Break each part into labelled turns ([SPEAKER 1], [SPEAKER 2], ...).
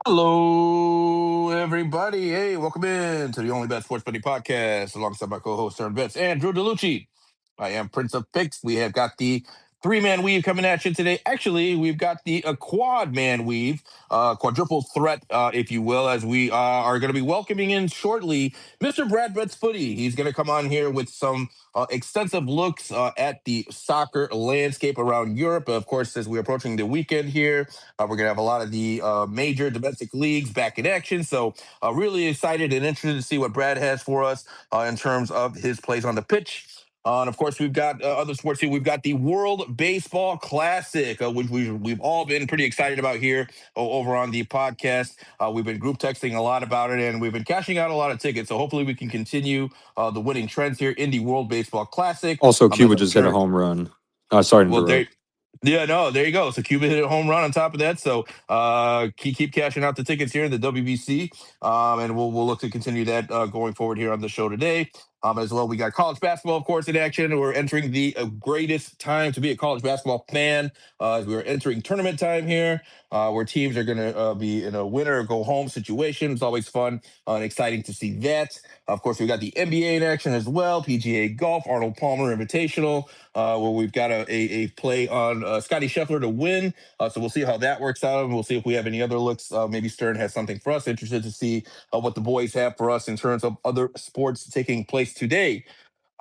[SPEAKER 1] Hello, everybody. Hey, welcome in to the OnlyBets Sports Betting Podcast alongside my co-host SternBets and DrewDelucci. I am Prince of Picks. We have got the three-man weave coming at you today. Actually, we've got the quad-man weave, quadruple threat, if you will, as we are going to be welcoming in shortly Mr. Brad Betts Footy. He's going to come on here with some extensive looks at the soccer landscape around Europe. Of course, as we're approaching the weekend here, we're going to have a lot of the major domestic leagues back in action. So, really excited and interested to see what Brad has for us in terms of his plays on the pitch. And of course, we've got other sports here. We've got the World Baseball Classic, which we've all been pretty excited about here over on the podcast. We've been group texting a lot about it, and we've been cashing out a lot of tickets. So hopefully, we can continue the winning trends here in the World Baseball Classic.
[SPEAKER 2] Also,
[SPEAKER 1] As
[SPEAKER 2] Cuba
[SPEAKER 1] I'm
[SPEAKER 2] just hit a
[SPEAKER 1] sure.
[SPEAKER 2] home run. Sorry to
[SPEAKER 1] Well,
[SPEAKER 2] interrupt.
[SPEAKER 1] yeah, no, there you go. So Cuba hit a home run on top of that. So keep cashing out the tickets here in the WBC, and we'll look to continue that going forward here on the show today. As well, we got college basketball, of course, in action. We're entering the greatest time to be a college basketball fan as we're entering tournament time here, where teams are going to be in a winner or go home situation. It's always fun and exciting to see that. Of course, we got the NBA in action as well. PGA Golf, Arnold Palmer Invitational, where we've got a play on Scotty Scheffler to win. So we'll see how that works out, and we'll see if we have any other looks. Maybe Stern has something for us. Interested to see what the boys have for us in terms of other sports taking place today.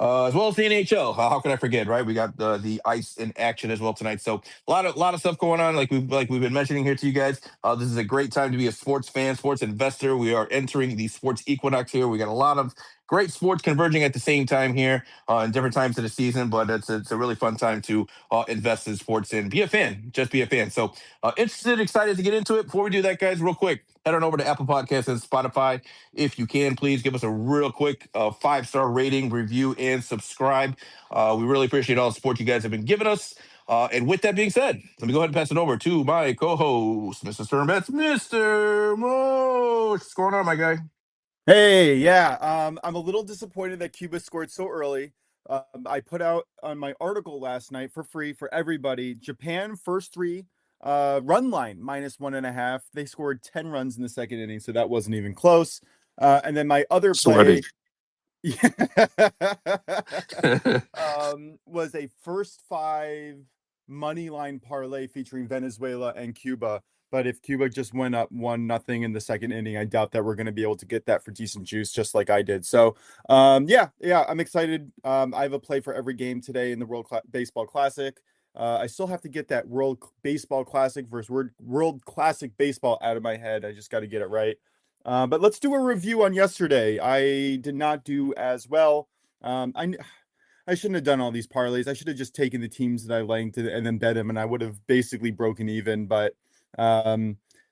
[SPEAKER 1] As well as the NHL. How can I forget? Right, we got the ice in action as well tonight. So a lot of stuff going on. Like we've been mentioning here to you guys. This is a great time to be a sports fan, sports investor. We are entering the sports equinox here. We got a lot of great sports converging at the same time here in different times of the season. But it's a really fun time to invest in sports and be a fan. Just be a fan. So interested, excited to get into it. Before we do that, guys, real quick, head on over to Apple Podcasts and Spotify. If you can, please give us a real quick 5-star rating, review, and subscribe. We really appreciate all the support you guys have been giving us. And with that being said, let me go ahead and pass it over to my co-host, Mr. SternBets, Mr. Mo. What's going on, my guy?
[SPEAKER 3] Hey, yeah, I'm a little disappointed that Cuba scored so early. I put out on my article last night for free for everybody, Japan first three run line -1.5. They scored 10 runs in the second inning, so that wasn't even close. And then my other play was a first five money line parlay featuring Venezuela and Cuba. But if Cuba just went up 1-0 in the second inning, I doubt that we're going to be able to get that for decent juice, just like I did. So, yeah, I'm excited. I have a play for every game today in the Baseball Classic. I still have to get that World Baseball Classic versus World Classic Baseball out of my head. I just got to get it right. But let's do a review on yesterday. I did not do as well. I shouldn't have done all these parlays. I should have just taken the teams that I liked and then bet them, and I would have basically broken even. But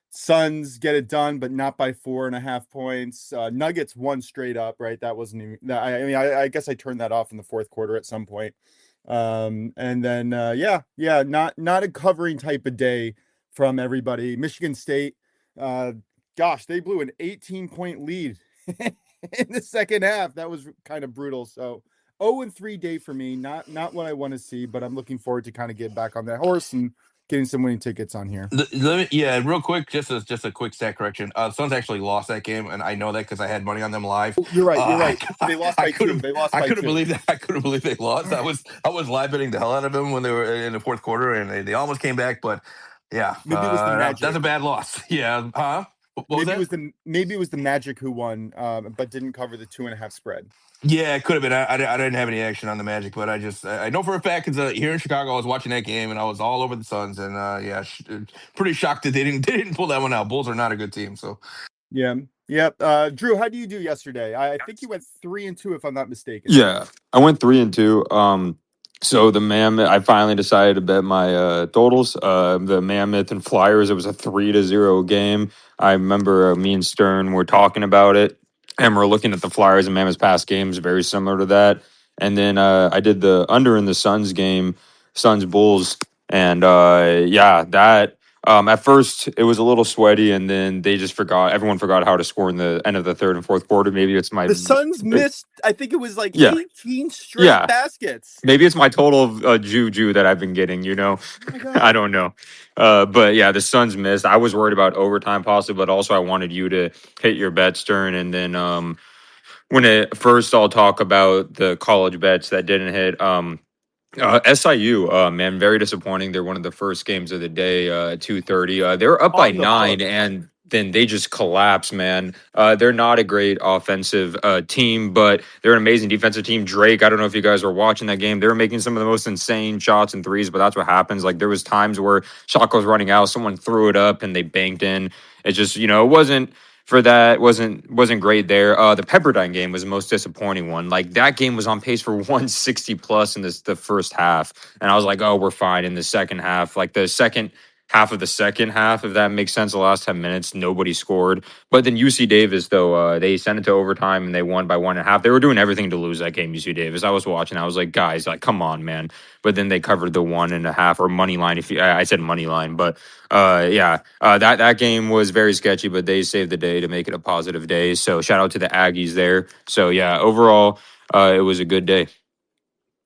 [SPEAKER 3] Suns get it done, but not by 4.5 points. Nuggets won straight up, right? That wasn't even. I guess I turned that off in the fourth quarter at some point. And then not a covering type of day from everybody. Michigan State, gosh, they blew an 18-point lead in the second half. That was kind of brutal. So 0-3 day for me. Not what I want to see, but I'm looking forward to kind of get back on that horse and getting some winning tickets on here.
[SPEAKER 1] Real quick, just a quick stat correction. Suns actually lost that game, and I know that because I had money on them live.
[SPEAKER 3] You're right. They lost by two.
[SPEAKER 1] I couldn't believe that. I couldn't believe they lost. I was live betting the hell out of them when they were in the fourth quarter, and they almost came back. But yeah,
[SPEAKER 3] maybe it was the Magic.
[SPEAKER 1] That's a bad loss. Yeah, huh?
[SPEAKER 3] Maybe it was the Magic who won, but didn't cover the 2.5 spread.
[SPEAKER 1] Yeah, it could have been. I didn't have any action on the Magic, but I know for a fact because here in Chicago, I was watching that game and I was all over the Suns, and pretty shocked that they didn't pull that one out. Bulls are not a good team, so
[SPEAKER 3] yeah. Drew, how do you do yesterday? I think you went 3-2, if I'm not mistaken.
[SPEAKER 2] Yeah, I went 3-2. So the Mammoth, I finally decided to bet my totals. The Mammoth and Flyers, it was a 3-0 game. I remember me and Stern were talking about it, and we're looking at the Flyers and Mammoth's past games, very similar to that. And then I did the under in the Suns game, Suns Bulls, and that At first, it was a little sweaty, and then they just forgot. Everyone forgot how to score in the end of the third and fourth quarter. Maybe it's my
[SPEAKER 3] The Suns missed, I think it was like
[SPEAKER 2] yeah,
[SPEAKER 3] 18 straight
[SPEAKER 2] yeah.
[SPEAKER 3] baskets.
[SPEAKER 2] Maybe it's my total of juju that I've been getting. You know,
[SPEAKER 3] Oh my
[SPEAKER 2] I
[SPEAKER 3] God.
[SPEAKER 2] don't know. But yeah, the Suns missed. I was worried about overtime possibly, but also I wanted you to hit your bets, Stern, and then when it first, I'll talk about the college bets that didn't hit. SIU, man, very disappointing. They're one of the first games of the day, 2:30. They were up by
[SPEAKER 3] On the
[SPEAKER 2] 9,
[SPEAKER 3] books.
[SPEAKER 2] and then they just collapsed, man. They're not a great offensive team, but they're an amazing defensive team. Drake, I don't know if you guys were watching that game. They were making some of the most insane shots and threes, but that's what happens. Like there was times where shot was running out, someone threw it up, and they banked in. It just, it wasn't for that wasn't great there. The Pepperdine game was the most disappointing one. Like that game was on pace for 160 plus in the first half, and I was like, oh, we're fine in the second half. Like the second half of the second half, if that makes sense. The last 10 minutes, nobody scored. But then UC Davis, though, they sent it to overtime and they won by 1.5. They were doing everything to lose that game. UC Davis. I was watching. I was like, guys, like, come on, man. But then they covered the 1.5 or money line. If you, I said money line, but yeah, that game was very sketchy, but they saved the day to make it a positive day. So shout out to the Aggies there. So yeah, overall, it was a good day.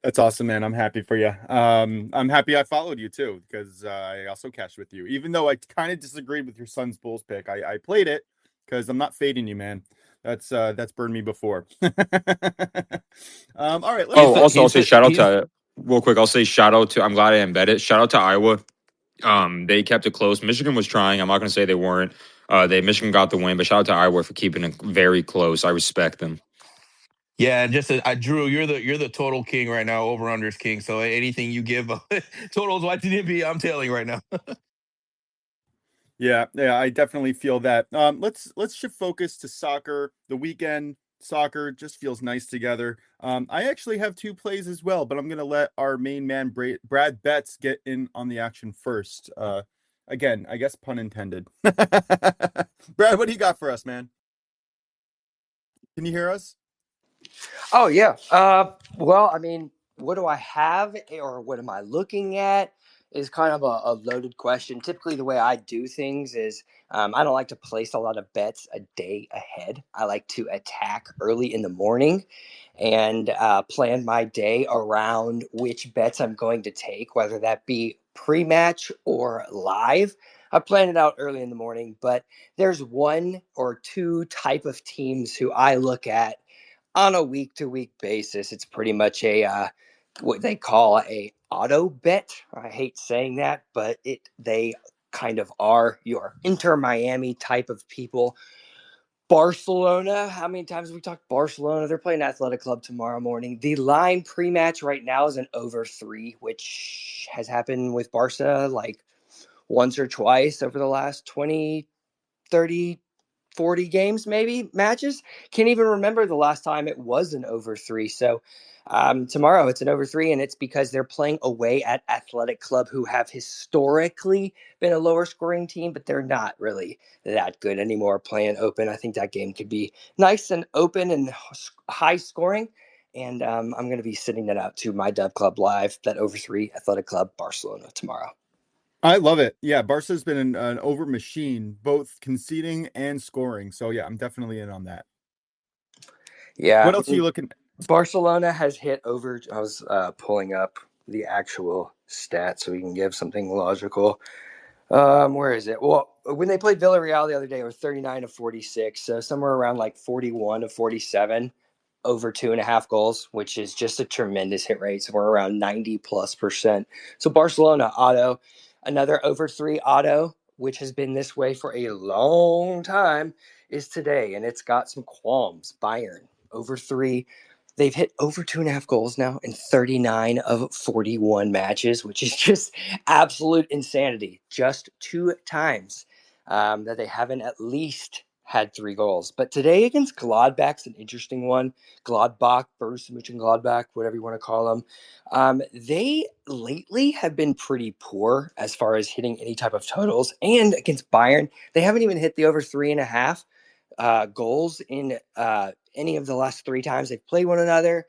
[SPEAKER 3] That's awesome, man. I'm happy for you. I'm happy I followed you too, because I also cashed with you. Even though I kind of disagreed with your son's Bulls pick, I played it because I'm not fading you, man. That's burned me before. All right, let's
[SPEAKER 2] Oh,
[SPEAKER 1] He's the
[SPEAKER 2] also I'll
[SPEAKER 1] he's
[SPEAKER 2] say
[SPEAKER 1] the
[SPEAKER 2] shout out
[SPEAKER 1] he's
[SPEAKER 2] to real quick. I'll say shout out to. I'm glad I embedded. Shout out to Iowa. They kept it close. Michigan was trying. I'm not going to say they weren't. Michigan got the win, but shout out to Iowa for keeping it very close. I respect them.
[SPEAKER 1] Yeah, and just Drew, you're the total king right now, over unders king. So anything you give totals YTDB, I'm tailing right now.
[SPEAKER 3] Yeah, I definitely feel that. Let's shift focus to soccer. The weekend soccer just feels nice together. I actually have two plays as well, but I'm gonna let our main man Brad Betts get in on the action first. Again, I guess pun intended. Brad, what do you got for us, man? Can you hear us?
[SPEAKER 4] Oh yeah. Well, I mean, what do I have or what am I looking at is kind of a loaded question. Typically, the way I do things is I don't like to place a lot of bets a day ahead. I like to attack early in the morning and plan my day around which bets I'm going to take, whether that be pre-match or live. I plan it out early in the morning, but there's one or two type of teams who I look at on a week to week basis. It's pretty much a what they call a auto bet. I hate saying that, but they kind of are your Inter Miami type of people. Barcelona, how many times have we talked Barcelona? They're playing Athletic Club tomorrow morning. The line pre-match right now is an over 3, which has happened with Barca like once or twice over the last 20, 30, 40 games, maybe matches. Can't even remember the last time it was an over 3. So tomorrow it's an over 3, and it's because they're playing away at Athletic Club, who have historically been a lower scoring team, but they're not really that good anymore playing open. I think that game could be nice and open and high scoring. And I'm going to be sitting that out to my Dub Club Live, that over 3 Athletic Club Barcelona tomorrow.
[SPEAKER 3] I love it. Yeah, Barca's been an over machine, both conceding and scoring. So yeah, I'm definitely in on that.
[SPEAKER 4] Yeah,
[SPEAKER 3] What else are you looking?
[SPEAKER 4] Barcelona has hit over. I was pulling up the actual stats so we can give something logical. Where is it? Well, when they played Villarreal the other day, it was 39 to 46, so somewhere around like 41 to 47 over 2.5 goals, which is just a tremendous hit rate. So we're around 90+%. So Barcelona auto, another over 3 auto, which has been this way for a long time, is today, and it's got some qualms. Bayern over 3. They've hit over 2.5 goals now in 39 of 41 matches, which is just absolute insanity. Just 2 times that they haven't at least had 3 goals. But today against Gladbach's an interesting one. Gladbach, Borussia Mönchengladbach, whatever you want to call them. They lately have been pretty poor as far as hitting any type of totals. And against Bayern, they haven't even hit the over 3.5 goals in any of the last 3 times they've played one another.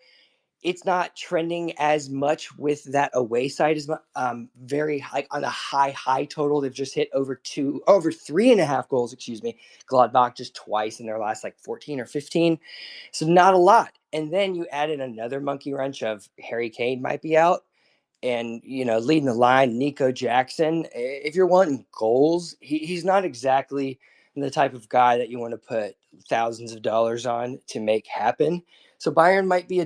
[SPEAKER 4] it's not trending as much with that away side as very high on a high total. They've just hit over 3.5 goals, excuse me. Gladbach just twice in their last like 14 or 15. So not a lot. And then you added another monkey wrench of Harry Kane might be out. And, leading the line, Nico Jackson. If you're wanting goals, he's not exactly the type of guy that you want to put thousands of dollars on to make happen. So Bayern might be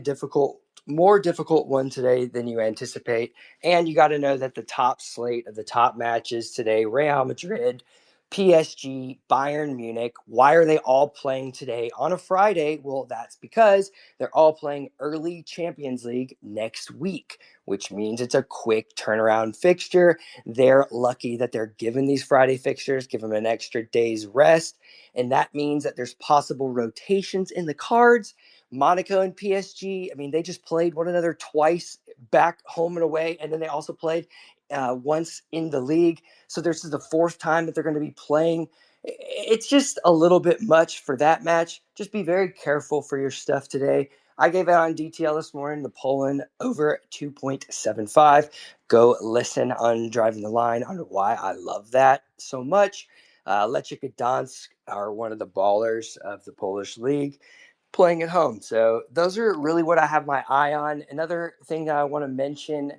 [SPEAKER 4] more difficult one today than you anticipate. And you got to know that the top slate of the top matches today, Real Madrid, PSG, Bayern Munich. Why are they all playing today on a Friday? Well, that's because they're all playing early Champions League next week, which means it's a quick turnaround fixture. They're lucky that they're given these Friday fixtures, give them an extra day's rest. And that means that there's possible rotations in the cards. Monaco and PSG, I mean, they just played one another twice back home and away. And then they also played once in the league. So this is the fourth time that they're going to be playing. It's just a little bit much for that match. Just be very careful for your stuff today. I gave out on DTL this morning the Poland over 2.75. Go listen on Driving the Line on why I love that so much. Lechia Gdansk are one of the ballers of the Polish league playing at home. So those are really what I have my eye on. Another thing that I want to mention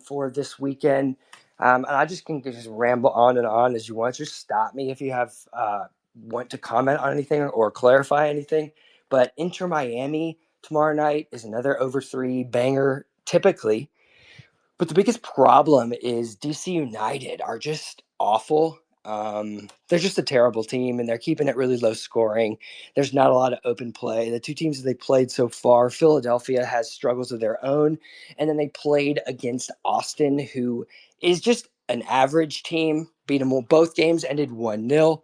[SPEAKER 4] for this weekend, and I just can just ramble on and on as you want. Just stop me if you have want to comment on anything or clarify anything. But Inter Miami tomorrow night is another over 3 banger typically. But the biggest problem is DC United are just awful. They're just a terrible team, and they're keeping it really low scoring. There's not a lot of open play. The two teams that they played so far, Philadelphia has struggles of their own, and then they played against Austin, who is just an average team. Beat them all. Both games ended 1-0.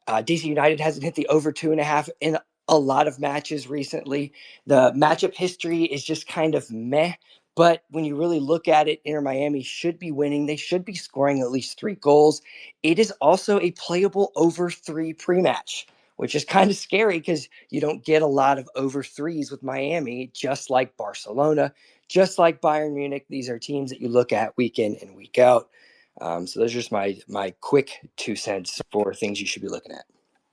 [SPEAKER 4] DC United hasn't hit the over 2.5 in a lot of matches recently. The matchup history is just kind of meh. But when you really look at it, Inter Miami should be winning. They should be scoring at least 3 goals. It is also a playable over 3 pre-match, which is kind of scary because you don't get a lot of over 3s with Miami, just like Barcelona, just like Bayern Munich. These are teams that you look at week in and week out. So those are just my quick 2 cents for things you should be looking at.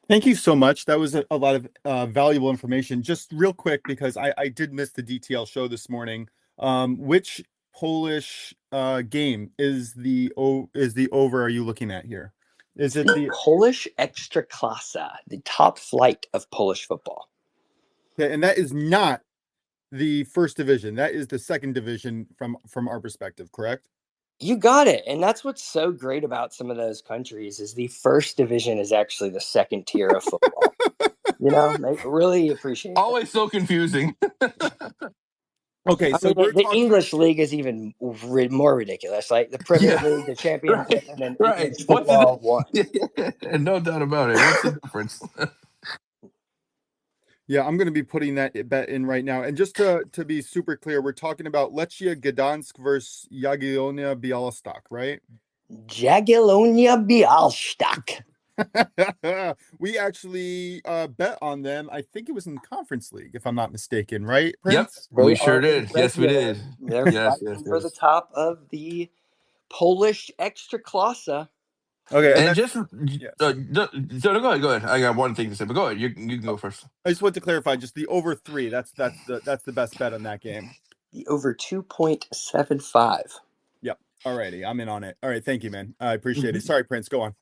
[SPEAKER 3] Thank you so much. That was a lot of valuable information. Just real quick, because I did miss the DTL show this morning. Which Polish game is the over are you looking at here? Is it the
[SPEAKER 4] Polish Ekstraklasa, the top flight of Polish football?
[SPEAKER 3] Okay, and that is not the first division. That is the second division from our perspective, correct?
[SPEAKER 4] You got it. And that's what's so great about some of those countries is the first division is actually the second tier of football. I really appreciate that.
[SPEAKER 1] Always so confusing.
[SPEAKER 3] Okay, so
[SPEAKER 4] the English league is even more ridiculous. Like the Premier League, the Championship, and then English football one.
[SPEAKER 1] No doubt about it. What's the difference?
[SPEAKER 3] Yeah, I'm going to be putting that bet in right now. And just to be super clear, we're talking about Lechia Gdansk versus Jagiellonia Białystok, right?
[SPEAKER 4] Jagiellonia Białystok.
[SPEAKER 3] We actually bet on them. I think it was in Conference League, if I'm not mistaken, right, Prince?
[SPEAKER 1] Yep, we sure did. Yes, we did.
[SPEAKER 4] They're fighting for the top of the Polish Ekstraklasa.
[SPEAKER 3] Okay,
[SPEAKER 1] and just so go ahead. I got one thing to say, but go ahead. You can go first.
[SPEAKER 3] I just want to clarify, just the over 3. That's the best bet on that game.
[SPEAKER 4] The over 2.75.
[SPEAKER 3] Yep. Alrighty, I'm in on it. All right, thank you, man. I appreciate it. Sorry, Prince. Go on.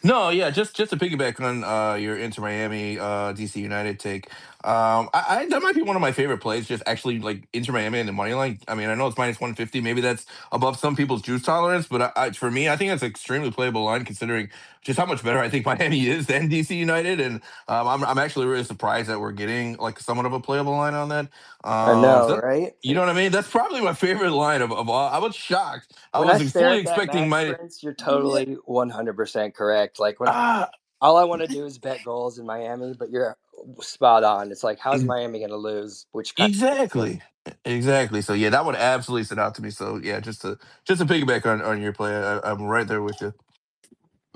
[SPEAKER 1] No, yeah, just to piggyback on your Inter Miami DC United take. I that might be one of my favorite plays, just actually like Inter Miami and the money line. I mean, I know it's minus 150, maybe that's above some people's juice tolerance, but for me, I think that's an extremely playable line considering just how much better I think Miami is than DC United, and I'm actually really surprised that we're getting like somewhat of a playable line on that.
[SPEAKER 4] I know, right?
[SPEAKER 1] You know what I mean? That's probably my favorite line of all. I was shocked.
[SPEAKER 4] When I was fully expecting Prince, you're totally 100% correct. Like when all I want to do is bet goals in Miami, but you're spot on. It's like, how's Miami going to lose?
[SPEAKER 1] Exactly. So yeah, that one absolutely stood out to me. So yeah, just to piggyback on your play, I'm right there with you.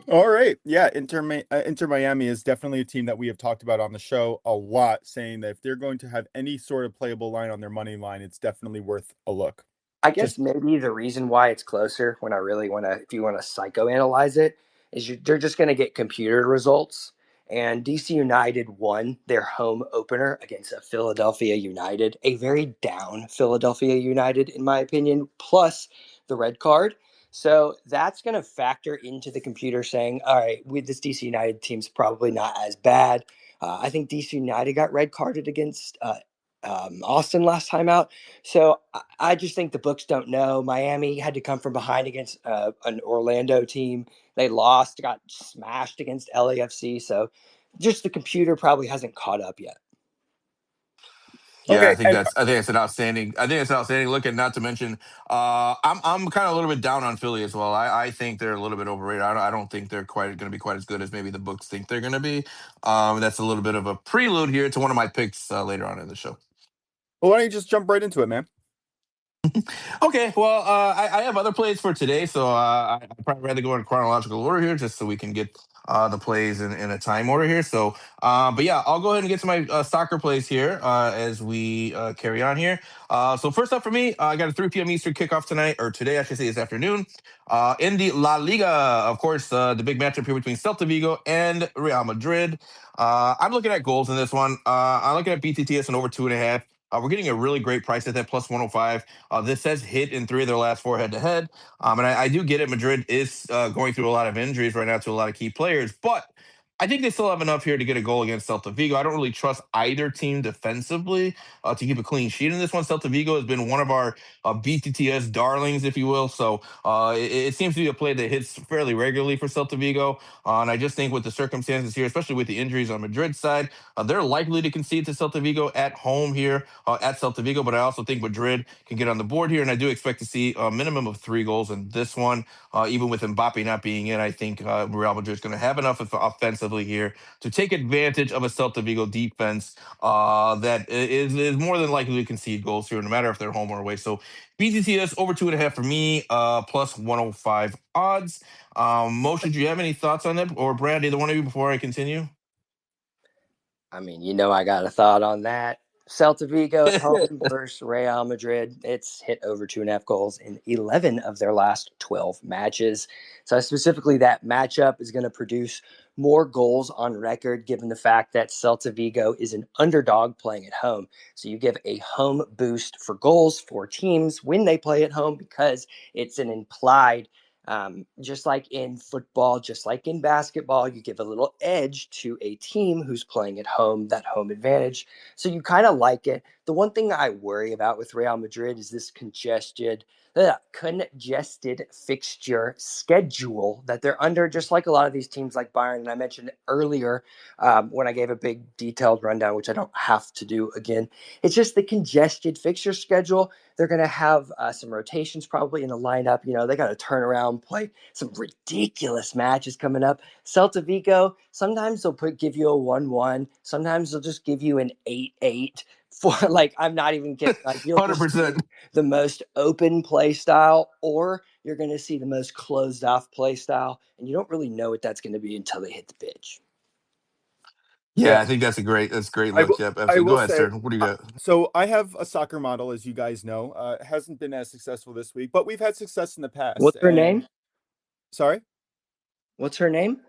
[SPEAKER 3] All right. Yeah, Inter Miami is definitely a team that we have talked about on the show a lot, saying that if they're going to have any sort of playable line on their money line, it's definitely worth a look.
[SPEAKER 4] I guess
[SPEAKER 3] Just
[SPEAKER 4] maybe the reason why it's closer when I really want to, if you want to psychoanalyze it, is they're just going to get computer results. And DC United won their home opener against a Philadelphia United, a very down Philadelphia United, in my opinion, plus the red card. So that's going to factor into the computer saying, all right, with this DC United team's probably not as bad. I think DC United got red carded against Austin last time out. So I just think the books don't know. Miami had to come from behind against an Orlando team. They lost, got smashed against LAFC. So just the computer probably hasn't caught up yet.
[SPEAKER 1] Yeah,
[SPEAKER 3] okay. And
[SPEAKER 1] I think it's an outstanding. I think it's an outstanding look, and not to mention, I'm kind of a little bit down on Philly as well. I think they're a little bit overrated. I don't think they're quite going to be quite as good as maybe the books think they're going to be. That's a little bit of a prelude here to one of my picks later on in the show.
[SPEAKER 3] well, why don't you just jump right into it, man?
[SPEAKER 1] Okay, well, I have other plays for today, so I'd probably rather go in chronological order here, just so we can get the plays in a time order here. So, but yeah, I'll go ahead and get to my soccer plays here as we carry on here. So first up for me, I got a 3 p.m. Eastern kickoff tonight, or today, I should say, this afternoon. In the La Liga, of course, the big matchup here between Celta Vigo and Real Madrid. I'm looking at goals in this one. I'm looking at BTTS and over 2.5. We're getting a really great price at that plus 105. This has hit in 3 of their last 4 head-to-head. And I do get it. Madrid is going through a lot of injuries right now to a lot of key players, but I think they still have enough here to get a goal against Celta Vigo. I don't really trust either team defensively to keep a clean sheet in this one. Celta Vigo has been one of our BTTS darlings, if you will. So it seems to be a play that hits fairly regularly for Celta Vigo. And I just think with the circumstances here, especially with the injuries on Madrid's side, they're likely to concede to Celta Vigo at home here at Celta Vigo. But I also think Madrid can get on the board here, and I do expect to see a minimum of 3 goals in this one. Even with Mbappe not being in, I think Real Madrid is going to have enough offensively here to take advantage of a Celta Vigo defense that is more than likely to concede goals here, no matter if they're home or away. So BTTS over 2.5 for me, plus 105 odds. Moshe, do you have any thoughts on that, or Brad, either one of you, before I continue?
[SPEAKER 4] I mean, I got a thought on that. Celta Vigo at home versus Real Madrid. It's hit over 2.5 goals in 11 of their last 12 matches. So specifically, that matchup is going to produce more goals on record, given the fact that Celta Vigo is an underdog playing at home. So you give a home boost for goals for teams when they play at home because it's an implied just like in football, just like in basketball, you give a little edge to a team who's playing at home, that home advantage. So you kind of like it. The one thing I worry about with Real Madrid is this congested fixture schedule that they're under, just like a lot of these teams like Bayern. And I mentioned earlier when I gave a big detailed rundown, which I don't have to do again. It's just the congested fixture schedule. They're going to have some rotations probably in the lineup. They got to turn around, play some ridiculous matches coming up. Celta Vigo, sometimes they'll give you a 1-1. Sometimes they'll just give you an 8-8. For I'm not even kidding. You'll just
[SPEAKER 1] 100%.
[SPEAKER 4] see the most open play style, or you're going to see the most closed off play style, and you don't really know what that's going to be until they hit the pitch.
[SPEAKER 1] Yeah,
[SPEAKER 3] Yeah,
[SPEAKER 1] I think that's great
[SPEAKER 3] I
[SPEAKER 1] look.
[SPEAKER 3] will.
[SPEAKER 1] Yep,
[SPEAKER 3] I
[SPEAKER 1] absolutely. Go
[SPEAKER 3] will
[SPEAKER 1] ahead,
[SPEAKER 3] say.
[SPEAKER 1] Stern. What do you got?
[SPEAKER 3] So I have a soccer model, as you guys know. It hasn't been as successful this week, but we've had success in the past.
[SPEAKER 4] What's her
[SPEAKER 3] And
[SPEAKER 4] name?
[SPEAKER 3] sorry,
[SPEAKER 4] What's her name?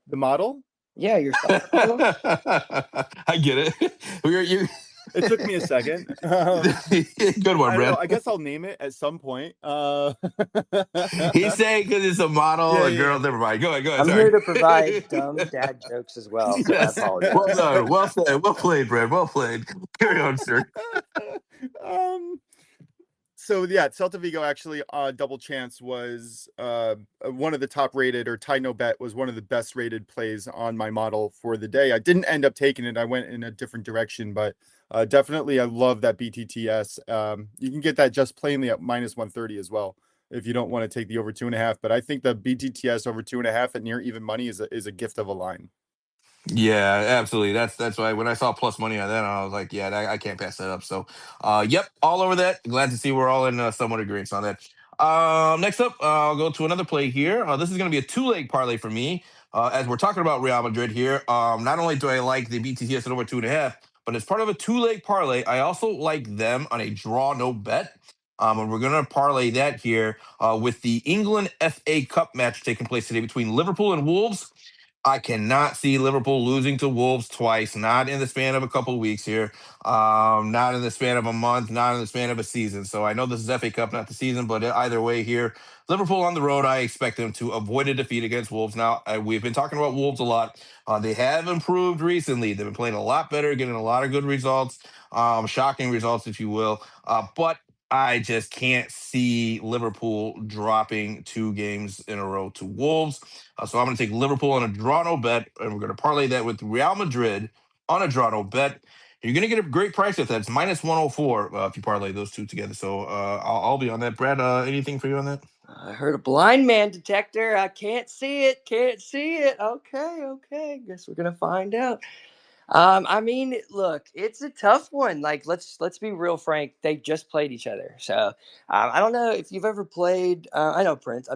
[SPEAKER 3] the model.
[SPEAKER 4] Yeah, your soccer model.
[SPEAKER 1] I get it. You.
[SPEAKER 3] It took me a second.
[SPEAKER 1] Good one,
[SPEAKER 3] I don't know.
[SPEAKER 1] Brad.
[SPEAKER 3] I guess I'll name it at some point.
[SPEAKER 1] He's saying because it's a model,
[SPEAKER 3] Yeah,
[SPEAKER 1] a
[SPEAKER 3] yeah,
[SPEAKER 1] girl. Never mind. Go ahead. Go ahead.
[SPEAKER 4] I'm
[SPEAKER 1] Sorry.
[SPEAKER 4] here to provide dumb dad jokes as well, so I
[SPEAKER 1] Yes.
[SPEAKER 4] apologize.
[SPEAKER 1] Well done. Well said. Well played, Brad. Well played. Carry on, sir.
[SPEAKER 3] um. So yeah, Celta Vigo actually double chance was one of the top rated, or tie no bet was one of the best rated plays on my model for the day. I didn't end up taking it. I went in a different direction, but definitely I love that BTTS. You can get that just plainly at minus 130 as well if you don't want to take the over 2.5. But I think the BTTS over 2.5 at near even money is a gift of a line.
[SPEAKER 1] Yeah, absolutely. That's why when I saw plus money on that, I was like, yeah, I can't pass that up. So, yep, all over that. Glad to see we're all in somewhat agreement on that. Next up, I'll go to another play here. This is going to be a two-leg parlay for me. As we're talking about Real Madrid here, not only do I like the BTTS at over 2.5, but as part of a two-leg parlay, I also like them on a draw no bet. And we're going to parlay that here with the England FA Cup match taking place today between Liverpool and Wolves. I cannot see Liverpool losing to Wolves twice, not in the span of a couple of weeks here, not in the span of a month, not in the span of a season. So I know this is FA Cup, not the season, but either way here, Liverpool on the road, I expect them to avoid a defeat against Wolves. Now, we've been talking about Wolves a lot. They have improved recently. They've been playing a lot better, getting a lot of good results, shocking results, if you will. But I just can't see Liverpool dropping 2 games in a row to Wolves. So I'm going to take Liverpool on a draw no bet, and we're going to parlay that with Real Madrid on a draw no bet. You're going to get a great price with that. It's minus 104 if you parlay those two together. So I'll be on that. Brad, anything for you on that?
[SPEAKER 4] I heard a blind man detector. I can't see it. Can't see it. Okay. Guess we're gonna find out. I mean, look, it's a tough one. Like, let's be real frank. They just played each other, so I don't know if you've ever played. I know Prince.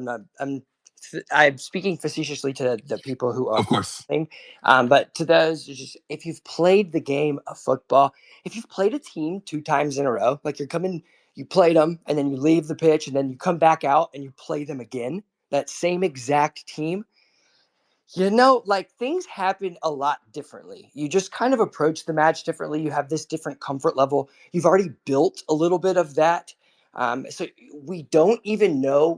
[SPEAKER 4] I'm speaking facetiously to the people who are
[SPEAKER 1] Of course.
[SPEAKER 4] playing, but to those, it's just if you've played the game of football, if you've played a team 2 times in a row, like you played them, and then you leave the pitch, and then you come back out and you play them again. That same exact team. Like things happen a lot differently. You just kind of approach the match differently. You have this different comfort level. You've already built a little bit of that. So we don't even know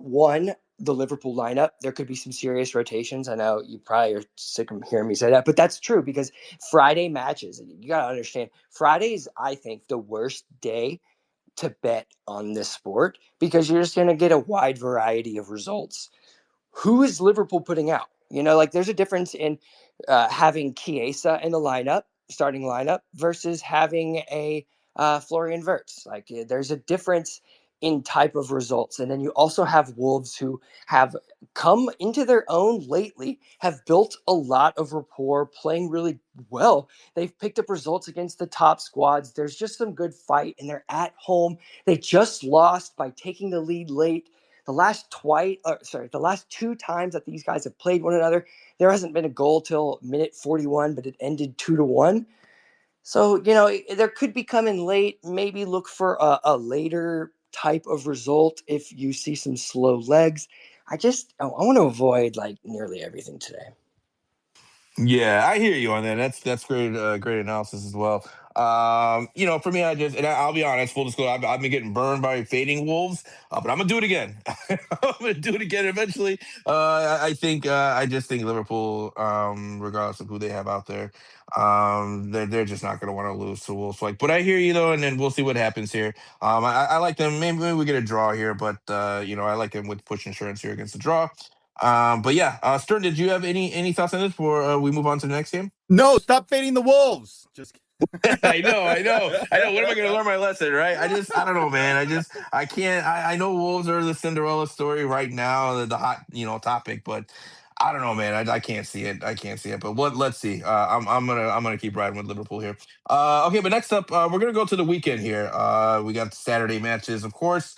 [SPEAKER 4] the Liverpool lineup. There could be some serious rotations. I know you probably are sick of hearing me say that, but that's true because Friday matches, you got to understand, Friday is, I think, the worst day to bet on this sport because you're just going to get a wide variety of results. Who is Liverpool putting out? Like there's a difference in having Chiesa in the starting lineup, versus having a Florian Wirtz. Like there's a difference in type of results. And then you also have Wolves who have come into their own lately, have built a lot of rapport, playing really well. They've picked up results against the top squads. There's just some good fight, and they're at home. They just lost by taking the lead late. The last 2 times that these guys have played one another, there hasn't been a goal till minute 41, but it ended 2-1. So, there could be coming late. Maybe look for a later type of result if you see some slow legs. I want to avoid like nearly everything today.
[SPEAKER 1] Yeah, I hear you on that. That's great, great analysis as well. For me, I'll be honest, full disclosure, I've been getting burned by fading Wolves, but I'm gonna do it again. I'm gonna do it again eventually. I just think Liverpool, regardless of who they have out there, they're just not gonna want to lose to Wolves. But I hear you though, and then we'll see what happens here. I like them. Maybe we get a draw here, but I like them with push insurance here against the draw. But yeah, Stern, did you have any thoughts on this before we move on to the next game?
[SPEAKER 3] No, stop fading the Wolves. Just
[SPEAKER 1] I know. When am I going to learn my lesson, right? I don't know, man. I can't. I know Wolves are the Cinderella story right now, the hot, topic, but I don't know, man. I can't see it. I can't see it. But let's see. I'm gonna keep riding with Liverpool here. Okay, but next up, we're gonna go to the weekend here. We got Saturday matches, of course.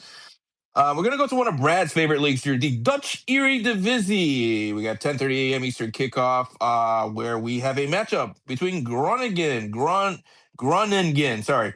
[SPEAKER 1] We're gonna go to one of Brad's favorite leagues here, the Dutch Eredivisie. We got 10:30 a.m. Eastern kickoff, where we have a matchup between Groningen, sorry,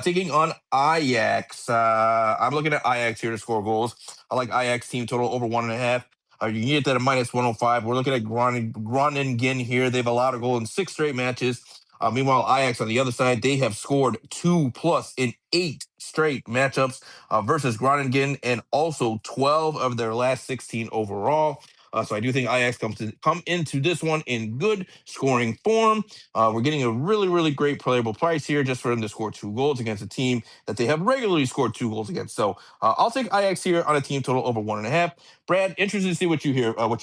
[SPEAKER 1] taking on Ajax. I'm looking at Ajax here to score goals. I like Ajax team total over 1.5. You can get that at minus 105. We're looking at Groningen here. They've allowed a goal in 6 straight matches. Meanwhile, Ajax on the other side, they have scored 2+ in 8 straight matchups versus Groningen, and also 12 of their last 16 overall. So I do think Ajax come into this one in good scoring form. We're getting a really, really great playable price here just for them to score 2 goals against a team that they have regularly scored 2 goals against. So I'll take Ajax here on a team total over 1.5. Brad, interested to see what you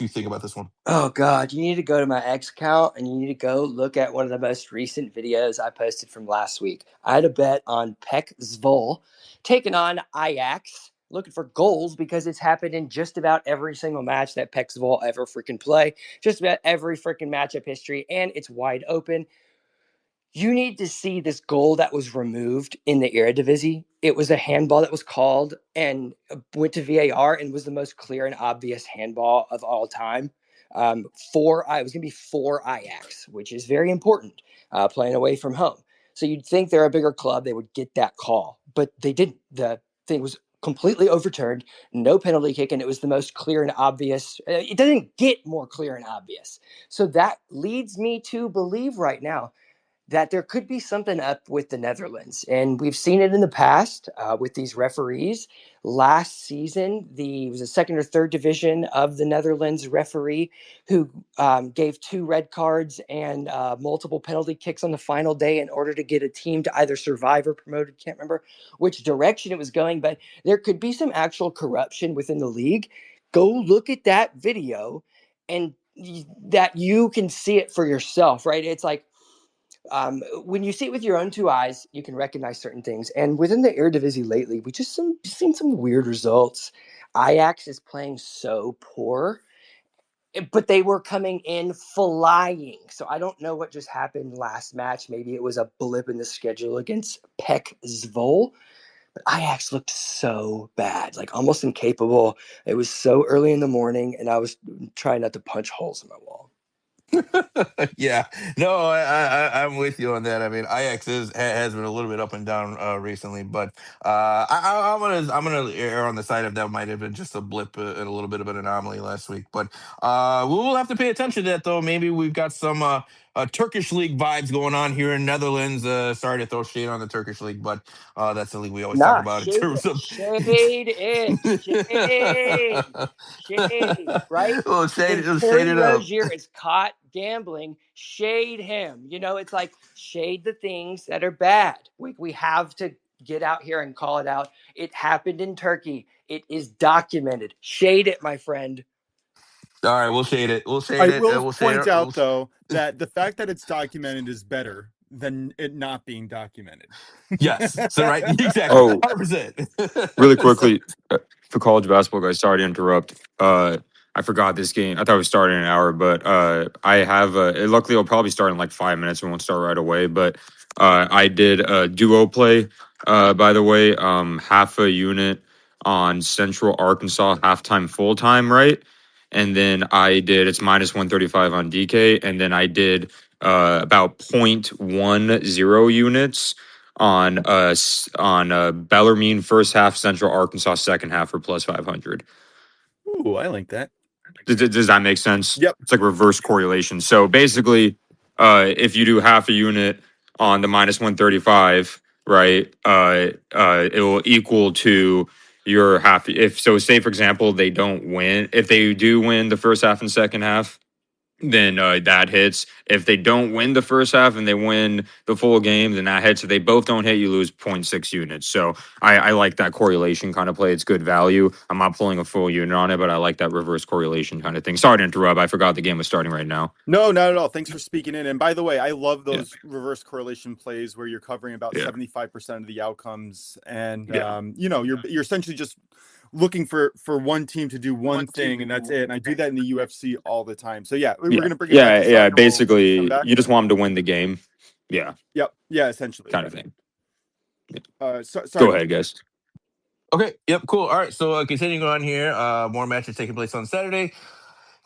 [SPEAKER 1] think about this one.
[SPEAKER 4] Oh God, you need to go to my X account and you need to go look at one of the most recent videos I posted from last week. I had a bet on Pek Zwolle taking on Ajax, looking for goals because it's happened in just about every single match that Pek Zwolle ever freaking play. Just about every freaking matchup history, and it's wide open. You need to see this goal that was removed in the Eredivisie. It was a handball that was called and went to VAR and was the most clear and obvious handball of all time. It was going to be for Ajax, which is very important, playing away from home. So you'd think they're a bigger club, they would get that call, but they didn't. The thing was completely overturned, no penalty kick, and it was the most clear and obvious. It doesn't get more clear and obvious. So that leads me to believe right now that there could be something up with the Netherlands. And we've seen it in the past with these referees. Last season, it was a second or third division of the Netherlands referee who gave 2 red cards and multiple penalty kicks on the final day in order to get a team to either survive or promoted. Can't remember which direction it was going, but there could be some actual corruption within the league. Go look at that video and that you can see it for yourself, right? It's like, when you see it with your own 2 eyes, you can recognize certain things. And within the Eredivisie lately, we just seen some weird results. Ajax is playing so poor, but they were coming in flying. So I don't know what just happened last match. Maybe it was a blip in the schedule against Pek Zwolle. But Ajax looked so bad, like almost incapable. It was so early in the morning, and I was trying not to punch holes in my wall.
[SPEAKER 1] Yeah, no, I'm with you on that. I mean, Ajax has been a little bit up and down recently, but I'm gonna err on the side of that might have been just a blip and a little bit of an anomaly last week. But we will have to pay attention to that, though. Maybe we've got some Turkish league vibes going on here in Netherlands. Sorry to throw shade on the Turkish league, but that's the league we always talk about in terms of
[SPEAKER 4] shade, right?
[SPEAKER 1] Well,
[SPEAKER 4] When
[SPEAKER 1] shade
[SPEAKER 4] Terry
[SPEAKER 1] it up.
[SPEAKER 4] Rozier is caught gambling, shade him. It's like shade the things that are bad. We have to get out here and call it out. It happened in Turkey. It is documented. Shade it, my friend.
[SPEAKER 1] All right, we'll shade it. We'll shade
[SPEAKER 3] I
[SPEAKER 1] it.
[SPEAKER 3] will
[SPEAKER 1] We'll shade
[SPEAKER 3] point
[SPEAKER 1] it.
[SPEAKER 3] out, though, that the fact that it's documented is better than it not being documented.
[SPEAKER 1] Yes. So right, exactly.
[SPEAKER 2] Oh,
[SPEAKER 1] 100%.
[SPEAKER 2] really quickly, for college basketball guys, sorry to interrupt. I forgot this game. I thought it was starting in an hour, but I have. Luckily, it'll probably start in like 5 minutes. It won't start right away. But I did a duo play. By the way, half a unit on Central Arkansas halftime full time, right? And then I did it's -135 on DK, and then I did about 0.10 units on Bellarmine first half, Central Arkansas second half for +500.
[SPEAKER 3] Ooh, I like that.
[SPEAKER 2] Does that make sense?
[SPEAKER 3] Yep.
[SPEAKER 2] It's like reverse correlation. So basically, if you do half a unit on the -135, right, it will equal to your half. If so, say for example they don't win. If they do win the first half and second half, then that hits. If they don't win the first half and they win the full game, then that hits. If they both don't hit, you lose 0.6 units. So I like that correlation kind of play. It's good value. I'm not pulling a full unit on it, but I like that reverse correlation kind of thing. Sorry to interrupt. I forgot the game was starting right now.
[SPEAKER 3] No, not at all. Thanks for speaking in. And by the way, I love those reverse correlation plays where you're covering about 75% of the outcomes, and you're essentially just looking for one team to do one thing, and that's it. And I do that in the UFC all the time. So we're gonna bring it back to soccer.
[SPEAKER 2] Basically,
[SPEAKER 3] We'll
[SPEAKER 2] you just want them to win the game. Yeah.
[SPEAKER 3] Yep. Yeah. Essentially.
[SPEAKER 2] Kind of thing.
[SPEAKER 3] Sorry.
[SPEAKER 2] Go ahead, guys.
[SPEAKER 1] Okay. Yep. Cool. All right. So continuing on here, more matches taking place on Saturday.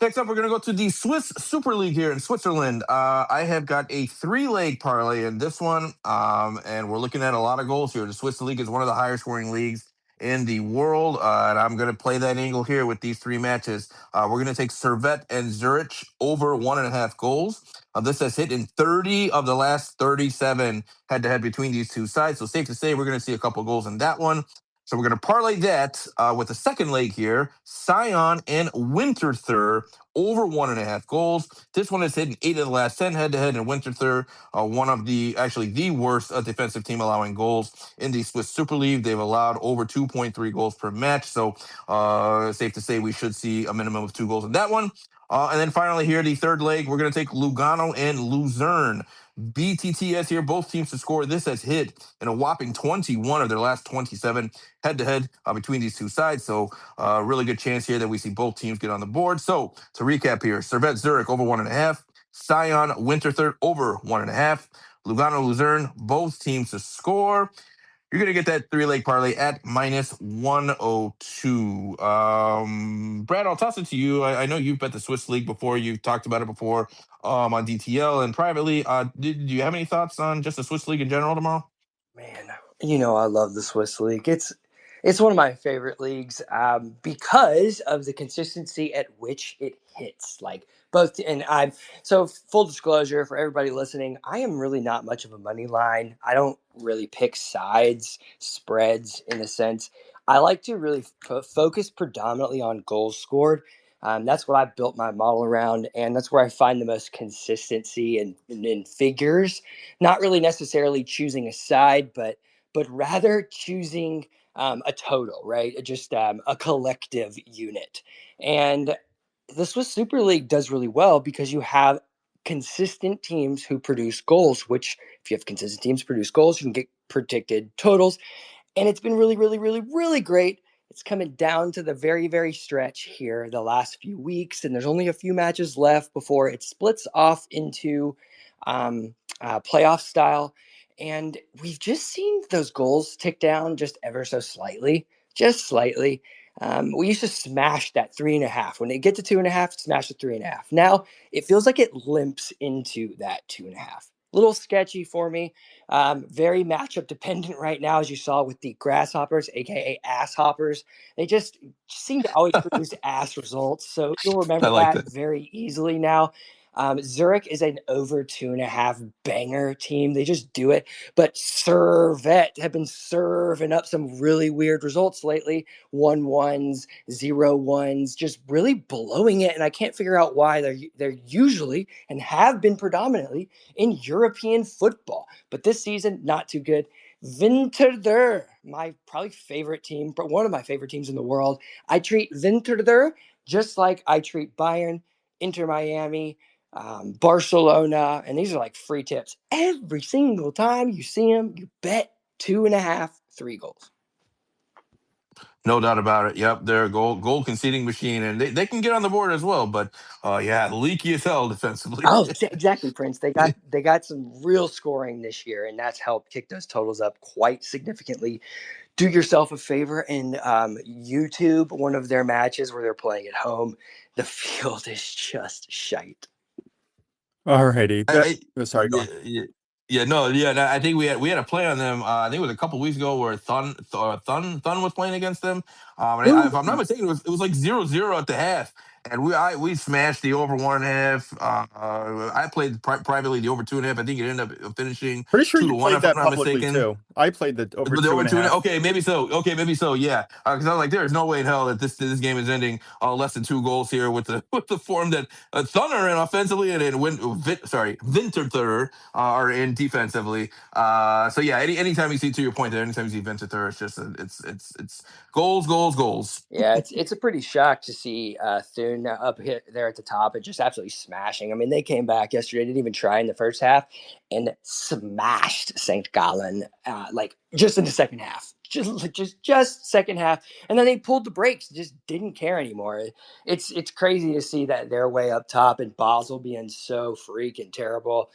[SPEAKER 1] Next up, we're going to go to the Swiss Super League here in Switzerland. I have got a 3-leg parlay in this one, and we're looking at a lot of goals here. The Swiss League is one of the higher scoring leagues in the world, and I'm going to play that angle here with these 3 matches. We're going to take Servette and Zurich over 1.5 goals. This has hit in 30 of the last 37 head-to-head between these two sides, so safe to say we're going to see a couple goals in that one. So we're going to parlay that with the second leg here, Sion and Winterthur over 1.5 goals. This one has hit in 8 of the last 10 head-to-head, and Winterthur, one of the worst defensive team allowing goals in the Swiss Super League. They've allowed over 2.3 goals per match, so safe to say we should see a minimum of 2 goals in that one. And then finally here, the third leg, we're going to take Lugano and Luzerne. BTTS here, both teams to score. This has hit in a whopping 21 of their last 27 head-to-head between these two sides. So really good chance here that we see both teams get on the board. So to recap here, Servette Zurich over 1.5, Sion Winterthur over 1.5, Lugano, Luzerne, both teams to score. You're going to get that 3-leg parlay at -102. Brad, I'll toss it to you. I know you've bet the Swiss League before. You've talked about it before on DTL and privately. Do you have any thoughts on just the Swiss League in general tomorrow?
[SPEAKER 4] Man, I love the Swiss League. It's one of my favorite leagues because of the consistency at which it hits. Like both, and I'm so full disclosure for everybody listening. I am really not much of a money line. I don't really pick sides, spreads in a sense. I like to really focus predominantly on goals scored. That's what I built my model around, and that's where I find the most consistency in figures. Not really necessarily choosing a side, but rather choosing a total, right? Just a collective unit. And the Swiss Super League does really well because you have consistent teams who produce goals, which if you have consistent teams produce goals, you can get predicted totals. And it's been really, really, really, really great. It's coming down to the very, very stretch here the last few weeks, and there's only a few matches left before it splits off into playoff style. And we've just seen those goals tick down just ever so slightly, just slightly. We used to smash that 3.5. When they get to 2.5, smash the 3.5. Now it feels like it limps into that 2.5. Little sketchy for me. Very matchup dependent right now, as you saw with the grasshoppers, aka ass hoppers. They just seem to always produce ass results. So you'll
[SPEAKER 1] I
[SPEAKER 4] remember
[SPEAKER 1] like
[SPEAKER 4] that
[SPEAKER 1] that.
[SPEAKER 4] very easily now. Zurich is an over 2.5 banger team. They just do it. But Servette have been serving up some really weird results lately. 1-1s, 0-1s, just really blowing it. And I can't figure out why they're usually and have been predominantly in European football. But this season, not too good. Winterthur, my probably favorite team, but one of my favorite teams in the world. I treat Winterthur just like I treat Bayern, Inter Miami, Barcelona, and these are like free tips. Every single time you see them, you bet 2.5, 3 goals.
[SPEAKER 1] No doubt about it. Yep, they're a goal conceding machine, and they can get on the board as well. But leaky as hell defensively.
[SPEAKER 4] Oh, exactly, Prince. They got some real scoring this year, and that's helped kick those totals up quite significantly. Do yourself a favor and YouTube one of their matches where they're playing at home. The field is just shite.
[SPEAKER 3] Alrighty. Sorry, go
[SPEAKER 1] Yeah,
[SPEAKER 3] on.
[SPEAKER 1] no, I think we had a play on them. I think it was a couple weeks ago where Thun was playing against them. If I'm not
[SPEAKER 4] Ooh,
[SPEAKER 1] mistaken, it was like 0-0 at the half, and we smashed the over 1.5. I played privately the over 2.5. I think it ended up finishing
[SPEAKER 3] Pretty sure
[SPEAKER 1] two
[SPEAKER 3] you
[SPEAKER 1] to one,
[SPEAKER 3] played
[SPEAKER 1] if I'm
[SPEAKER 3] that
[SPEAKER 1] not
[SPEAKER 3] publicly
[SPEAKER 1] mistaken.
[SPEAKER 3] too. I played the over
[SPEAKER 1] The
[SPEAKER 3] two
[SPEAKER 1] over
[SPEAKER 3] and a
[SPEAKER 1] two.
[SPEAKER 3] half.
[SPEAKER 1] Okay, maybe so. Okay, maybe so. Yeah, because I was like, there is no way in hell that this game is ending less than 2 goals here with the with the form that Thunder in offensively and Winterthur are in defensively. So yeah, anytime you see, to your point there, anytime you see Winterthur, it's just it's goals, goals, goals.
[SPEAKER 4] yeah, it's a pretty shock to see Thun up hit there at the top and just absolutely smashing. I mean, they came back yesterday, didn't even try in the first half, and smashed St. Gallen like just in the second half, just second half, and then they pulled the brakes, just didn't care anymore. It's crazy to see that they're way up top and Basel being so freaking terrible.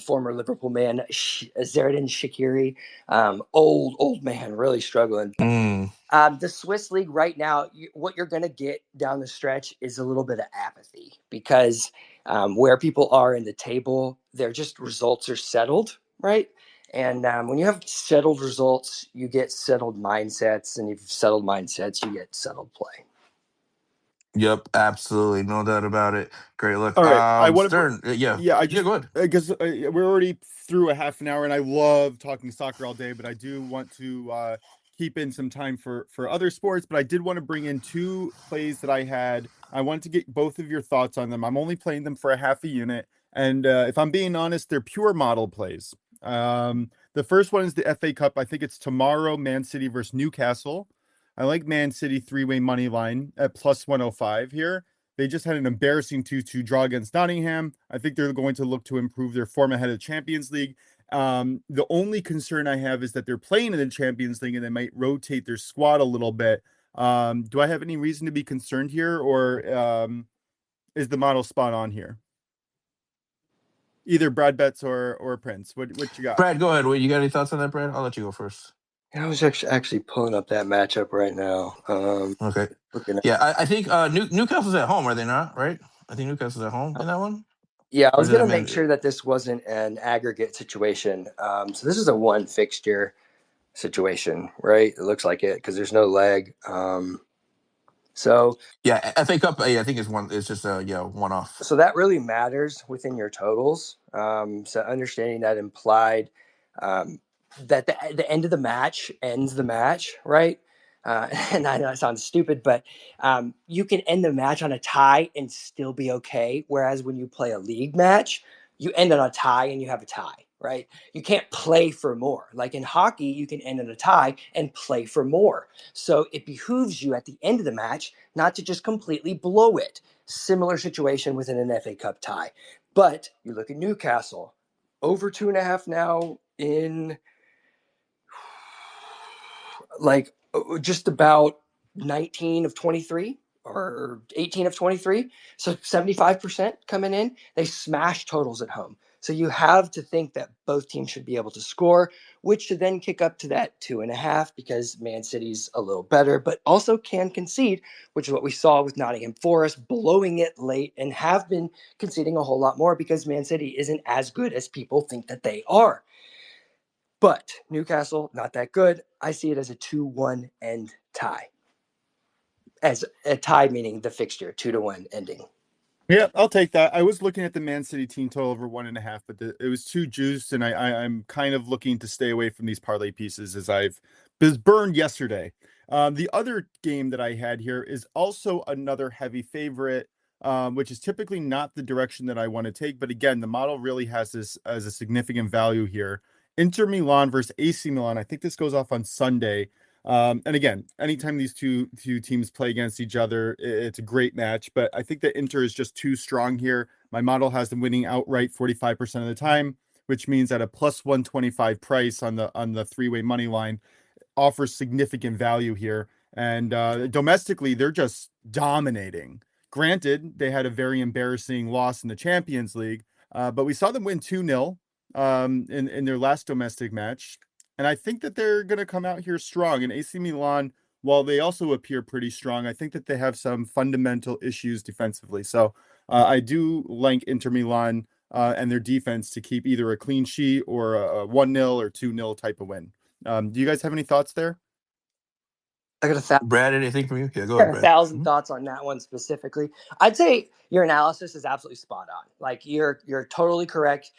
[SPEAKER 4] Former Liverpool man Zerdin Shaqiri, old man, really struggling.
[SPEAKER 1] Mm.
[SPEAKER 4] The Swiss League right now, what you're going to get down the stretch is a little bit of apathy because where people are in the table, their just results are settled, right? And when you have settled results, you get settled mindsets, and if you've settled mindsets, you get settled play.
[SPEAKER 1] Yep, absolutely, no doubt about it. Great look.
[SPEAKER 3] All right. I want to.
[SPEAKER 1] Stern. Yeah,
[SPEAKER 3] Yeah, I
[SPEAKER 1] yeah.
[SPEAKER 3] just
[SPEAKER 1] Go ahead.
[SPEAKER 3] because we're already through a half an hour, and I love talking soccer all day, but I do want to keep in some time for other sports. But I did want to bring in two plays that I had. I wanted to get both of your thoughts on them. I'm only playing them for a half a unit, and if I'm being honest, they're pure model plays. The first one is the FA Cup. I think it's tomorrow, Man City versus Newcastle. I like Man City three-way money line at plus 105 here. They just had an embarrassing 2-2 draw against Nottingham. I think they're going to look to improve their form ahead of the Champions League. The only concern I have is that they're playing in the Champions League and they might rotate their squad a little bit. Do I have any reason to be concerned here, or is the model spot on here? Either Brad Betts or Prince. What you got?
[SPEAKER 1] Brad, go ahead. Wait, you got any thoughts on that, Brad? I'll let you go first.
[SPEAKER 4] I was actually pulling up that matchup right now.
[SPEAKER 1] Okay.
[SPEAKER 4] Looking at,
[SPEAKER 1] Yeah, I think Newcastle's at home, are they not? Right? I think Newcastle's at home in that one.
[SPEAKER 4] yeah, I
[SPEAKER 1] Or
[SPEAKER 4] was
[SPEAKER 1] is it a
[SPEAKER 4] gonna make
[SPEAKER 1] man?
[SPEAKER 4] sure that this wasn't an aggregate situation. So this is a one fixture situation, right? It looks like it because there's no leg. So
[SPEAKER 1] Yeah, FA Cup. Yeah, I think it's one. It's just a one off.
[SPEAKER 4] so that really matters within your totals. So understanding that implied that the end of the match ends the match, right? And I know that sounds stupid, but you can end the match on a tie and still be okay. Whereas when you play a league match, you end on a tie and you have a tie, right? You can't play for more. Like in hockey, you can end on a tie and play for more. So it behooves you at the end of the match not to just completely blow it. Similar situation within an FA Cup tie. But you look at Newcastle, over 2.5 now in like just about 19 of 23 or 18 of 23. So 75% coming in. They smash totals at home. So you have to think that both teams should be able to score, which should then kick up to that 2.5 because Man City's a little better, but also can concede, which is what we saw with Nottingham Forest blowing it late and have been conceding a whole lot more because Man City isn't as good as people think that they are. But Newcastle, not that good. I see it as a 2-1 end tie. As a tie meaning the fixture, 2-1 ending.
[SPEAKER 3] Yeah, I'll take that. I was looking at the Man City team total over 1.5, but it was too juiced, and I'm kind of looking to stay away from these parlay pieces as I've was burned yesterday. The other game that I had here is also another heavy favorite, which is typically not the direction that I want to take. But again, the model really has this as a significant value here. Inter Milan versus AC Milan. I think this goes off on Sunday. And again, anytime these two teams play against each other, it's a great match. But I think that Inter is just too strong here. My model has them winning outright 45% of the time, which means at a plus 125 price on the three-way money line offers significant value here. And domestically, they're just dominating. Granted, they had a very embarrassing loss in the Champions League, but we saw them win 2-0 in their last domestic match. And I think that they're going to come out here strong. And AC Milan, while they also appear pretty strong, I think that they have some fundamental issues defensively. So I do like Inter Milan and their defense to keep either a clean sheet or a 1-0 or 2-0 type of win. Do you guys have any thoughts there?
[SPEAKER 4] I got a thousand,
[SPEAKER 1] Brad, anything from you? Yeah, go
[SPEAKER 4] got
[SPEAKER 1] ahead,
[SPEAKER 4] a
[SPEAKER 1] Brad.
[SPEAKER 4] thousand thoughts on that one specifically. I'd say your analysis is absolutely spot on. Like you're totally correct.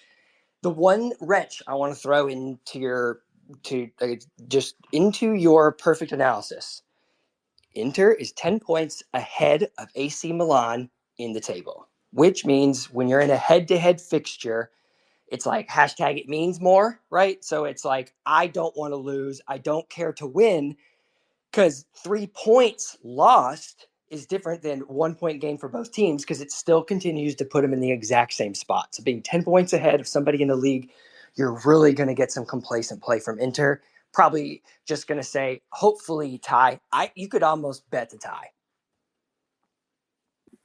[SPEAKER 4] The one wrench I want to throw into your just into your perfect analysis. Inter is 10 points ahead of AC Milan in the table, which means when you're in a head-to-head fixture, it's like hashtag it means more, right? So it's like, I don't want to lose. I don't care to win because 3 points lost is different than 1 point gain for both teams because it still continues to put them in the exact same spot. So being 10 points ahead of somebody in the league, you're really going to get some complacent play from Inter. Probably just going to say, hopefully tie. You could almost bet the tie.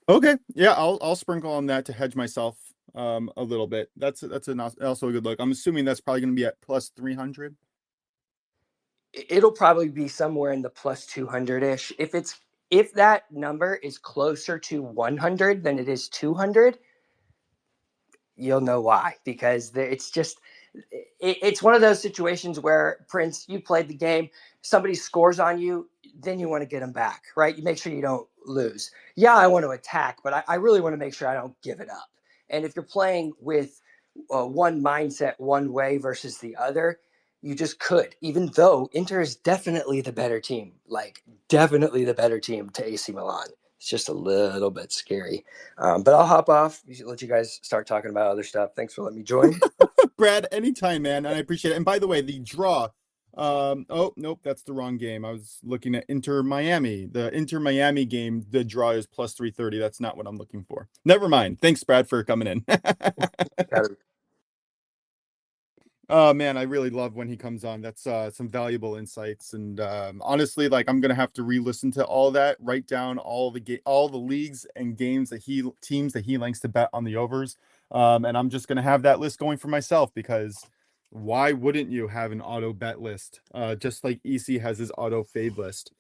[SPEAKER 3] Okay, yeah, I'll sprinkle on that to hedge myself a little bit. That's also a good look. I'm assuming that's probably going to be at plus 300.
[SPEAKER 4] It'll probably be somewhere in the plus 200-ish. If that number is closer to 100 than it is 200, you'll know why, because it's one of those situations where, Prince, you played the game, somebody scores on you, then you want to get them back, right? You make sure you don't lose. Yeah, I want to attack, but I really want to make sure I don't give it up. And if you're playing with one mindset one way versus the other, you just could, even though Inter is definitely the better team, like definitely the better team to AC Milan. It's just a little bit scary. But I'll hop off, let you guys start talking about other stuff. Thanks for letting me join.
[SPEAKER 3] Brad, anytime, man, and I appreciate it. And by the way, the draw. Oh nope, that's the wrong game. I was looking at Inter Miami. The Inter Miami game, the draw is plus 330. That's not what I'm looking for. Never mind. Thanks, Brad, for coming in. Oh man, I really love when he comes on. That's some valuable insights. And honestly, like I'm gonna have to re-listen to all that, write down all the leagues and games that teams that he likes to bet on the overs. And I'm just going to have that list going for myself because why wouldn't you have an auto bet list? Just like EC has his auto fade list.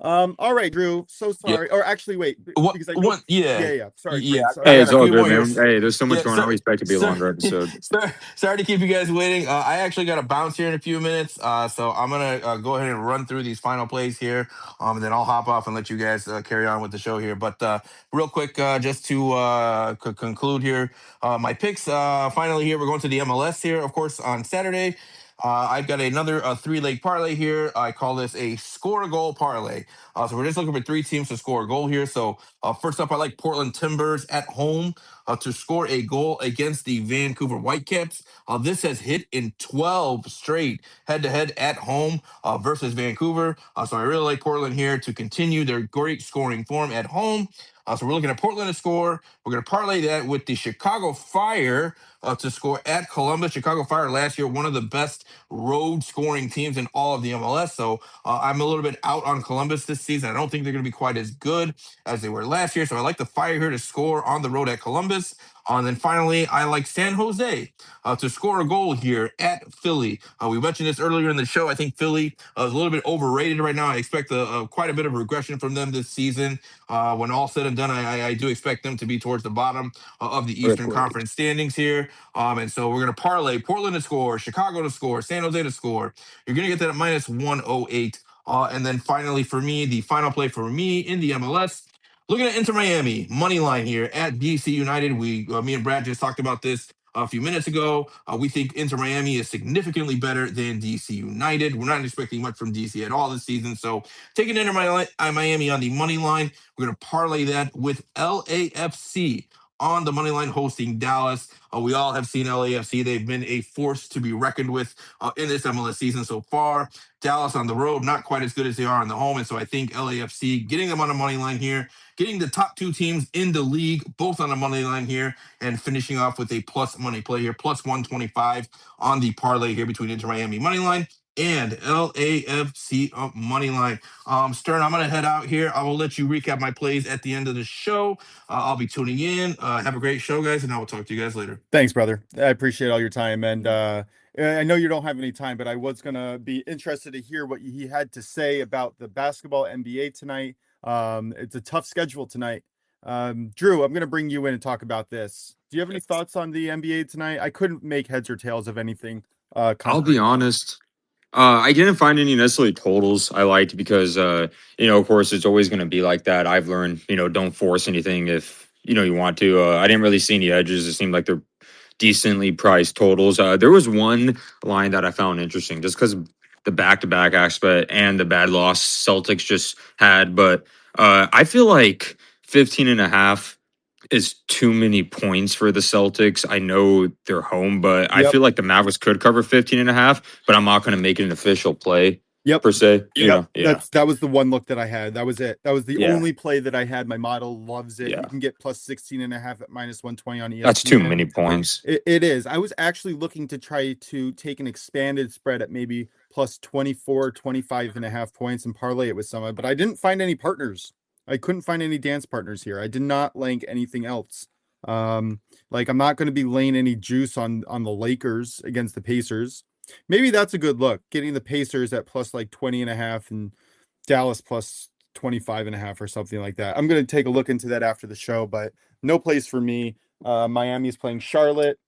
[SPEAKER 3] All right, Drew. So
[SPEAKER 1] Yeah.
[SPEAKER 3] sorry. Or actually, wait,
[SPEAKER 1] What
[SPEAKER 3] because I know.
[SPEAKER 1] one? Yeah.
[SPEAKER 3] Yeah. Sorry,
[SPEAKER 1] Yeah,
[SPEAKER 3] Prince.
[SPEAKER 1] I
[SPEAKER 2] Hey,
[SPEAKER 1] got
[SPEAKER 2] it's
[SPEAKER 1] a
[SPEAKER 2] all
[SPEAKER 1] few
[SPEAKER 2] good,
[SPEAKER 1] more here.
[SPEAKER 2] man. Hey, there's so much
[SPEAKER 1] Yeah,
[SPEAKER 2] going on. We expect it to be a
[SPEAKER 1] sir,
[SPEAKER 2] longer episode.
[SPEAKER 1] sorry to keep you guys waiting. I actually got to bounce here in a few minutes, so I'm gonna go ahead and run through these final plays here, and then I'll hop off and let you guys carry on with the show here. But real quick, just to conclude here, my picks. Finally, here we're going to the MLS here, of course, on Saturday. I've got another three-leg parlay here. I call this a score a goal parlay. So we're just looking for three teams to score a goal here. So first up, I like Portland Timbers at home to score a goal against the Vancouver Whitecaps. This has hit in 12 straight head-to-head at home versus Vancouver. So I really like Portland here to continue their great scoring form at home. So we're looking at Portland to score. We're going to parlay that with the Chicago Fire to score at Columbus. Chicago Fire last year, one of the best road scoring teams in all of the MLS. So I'm a little bit out on Columbus this season. I don't think they're going to be quite as good as they were last year. So I like the Fire here to score on the road at Columbus. And then finally, I like San Jose to score a goal here at Philly. We mentioned this earlier in the show. I think Philly is a little bit overrated right now. I expect quite a bit of regression from them this season. When all said and done, I do expect them to be towards the bottom of the Eastern Conference standings here. And so we're going to parlay Portland to score, Chicago to score, San Jose to score. You're going to get that at minus 108. And then finally, for me, the final play for me in the MLS, looking at Inter Miami, money line here at DC United. Me and Brad just talked about this a few minutes ago. We think Inter Miami is significantly better than DC United. We're not expecting much from DC at all this season. So taking Inter Miami on the money line, we're going to parlay that with LAFC on the money line hosting Dallas. We all have seen LAFC. They've been a force to be reckoned with in this MLS season so far. Dallas on the road, not quite as good as they are on the home. And so I think LAFC, getting them on the money line here, getting the top two teams in the league, both on the money line here, and finishing off with a plus money play here, plus 125 on the parlay here between Inter Miami money line and LAFC money line. Stern, I'm going to head out here. I will let you recap my plays at the end of the show. I'll be tuning in. Have a great show, guys, and I will talk to you guys later.
[SPEAKER 3] Thanks, brother. I appreciate all your time. And I know you don't have any time, but I was going to be interested to hear what he had to say about the basketball NBA tonight. It's a tough schedule tonight. Drew, I'm going to bring you in and talk about this. Do you have any thoughts on the NBA tonight? I couldn't make heads or tails of anything.
[SPEAKER 2] I'll be honest. I didn't find any necessarily totals I liked because, of course, it's always going to be like that. I've learned, don't force anything if, you want to. I didn't really see any edges. It seemed like they're decently priced totals. There was one line that I found interesting just because the back-to-back aspect and the bad loss Celtics just had. But I feel like 15.5 is too many points for the Celtics. I know they're home, but I feel like the Mavericks could cover 15.5, but I'm not going to make it an official play per se. Yeah.
[SPEAKER 3] That was the one look that I had. That was it. That was the only play that I had. My model loves it.
[SPEAKER 2] Yeah.
[SPEAKER 3] You can get plus 16.5 at minus 120 on ESPN.
[SPEAKER 2] That's too many points.
[SPEAKER 3] It is. I was actually looking to try to take an expanded spread at maybe plus 24, 25.5 points and parlay it with someone, but I didn't find any partners. I couldn't find any dance partners here. I did not link anything else. I'm not going to be laying any juice on the Lakers against the Pacers. Maybe that's a good look, getting the Pacers at plus 20.5 and Dallas plus 25.5 or something like that. I'm going to take a look into that after the show, but no place for me. Miami is playing Charlotte.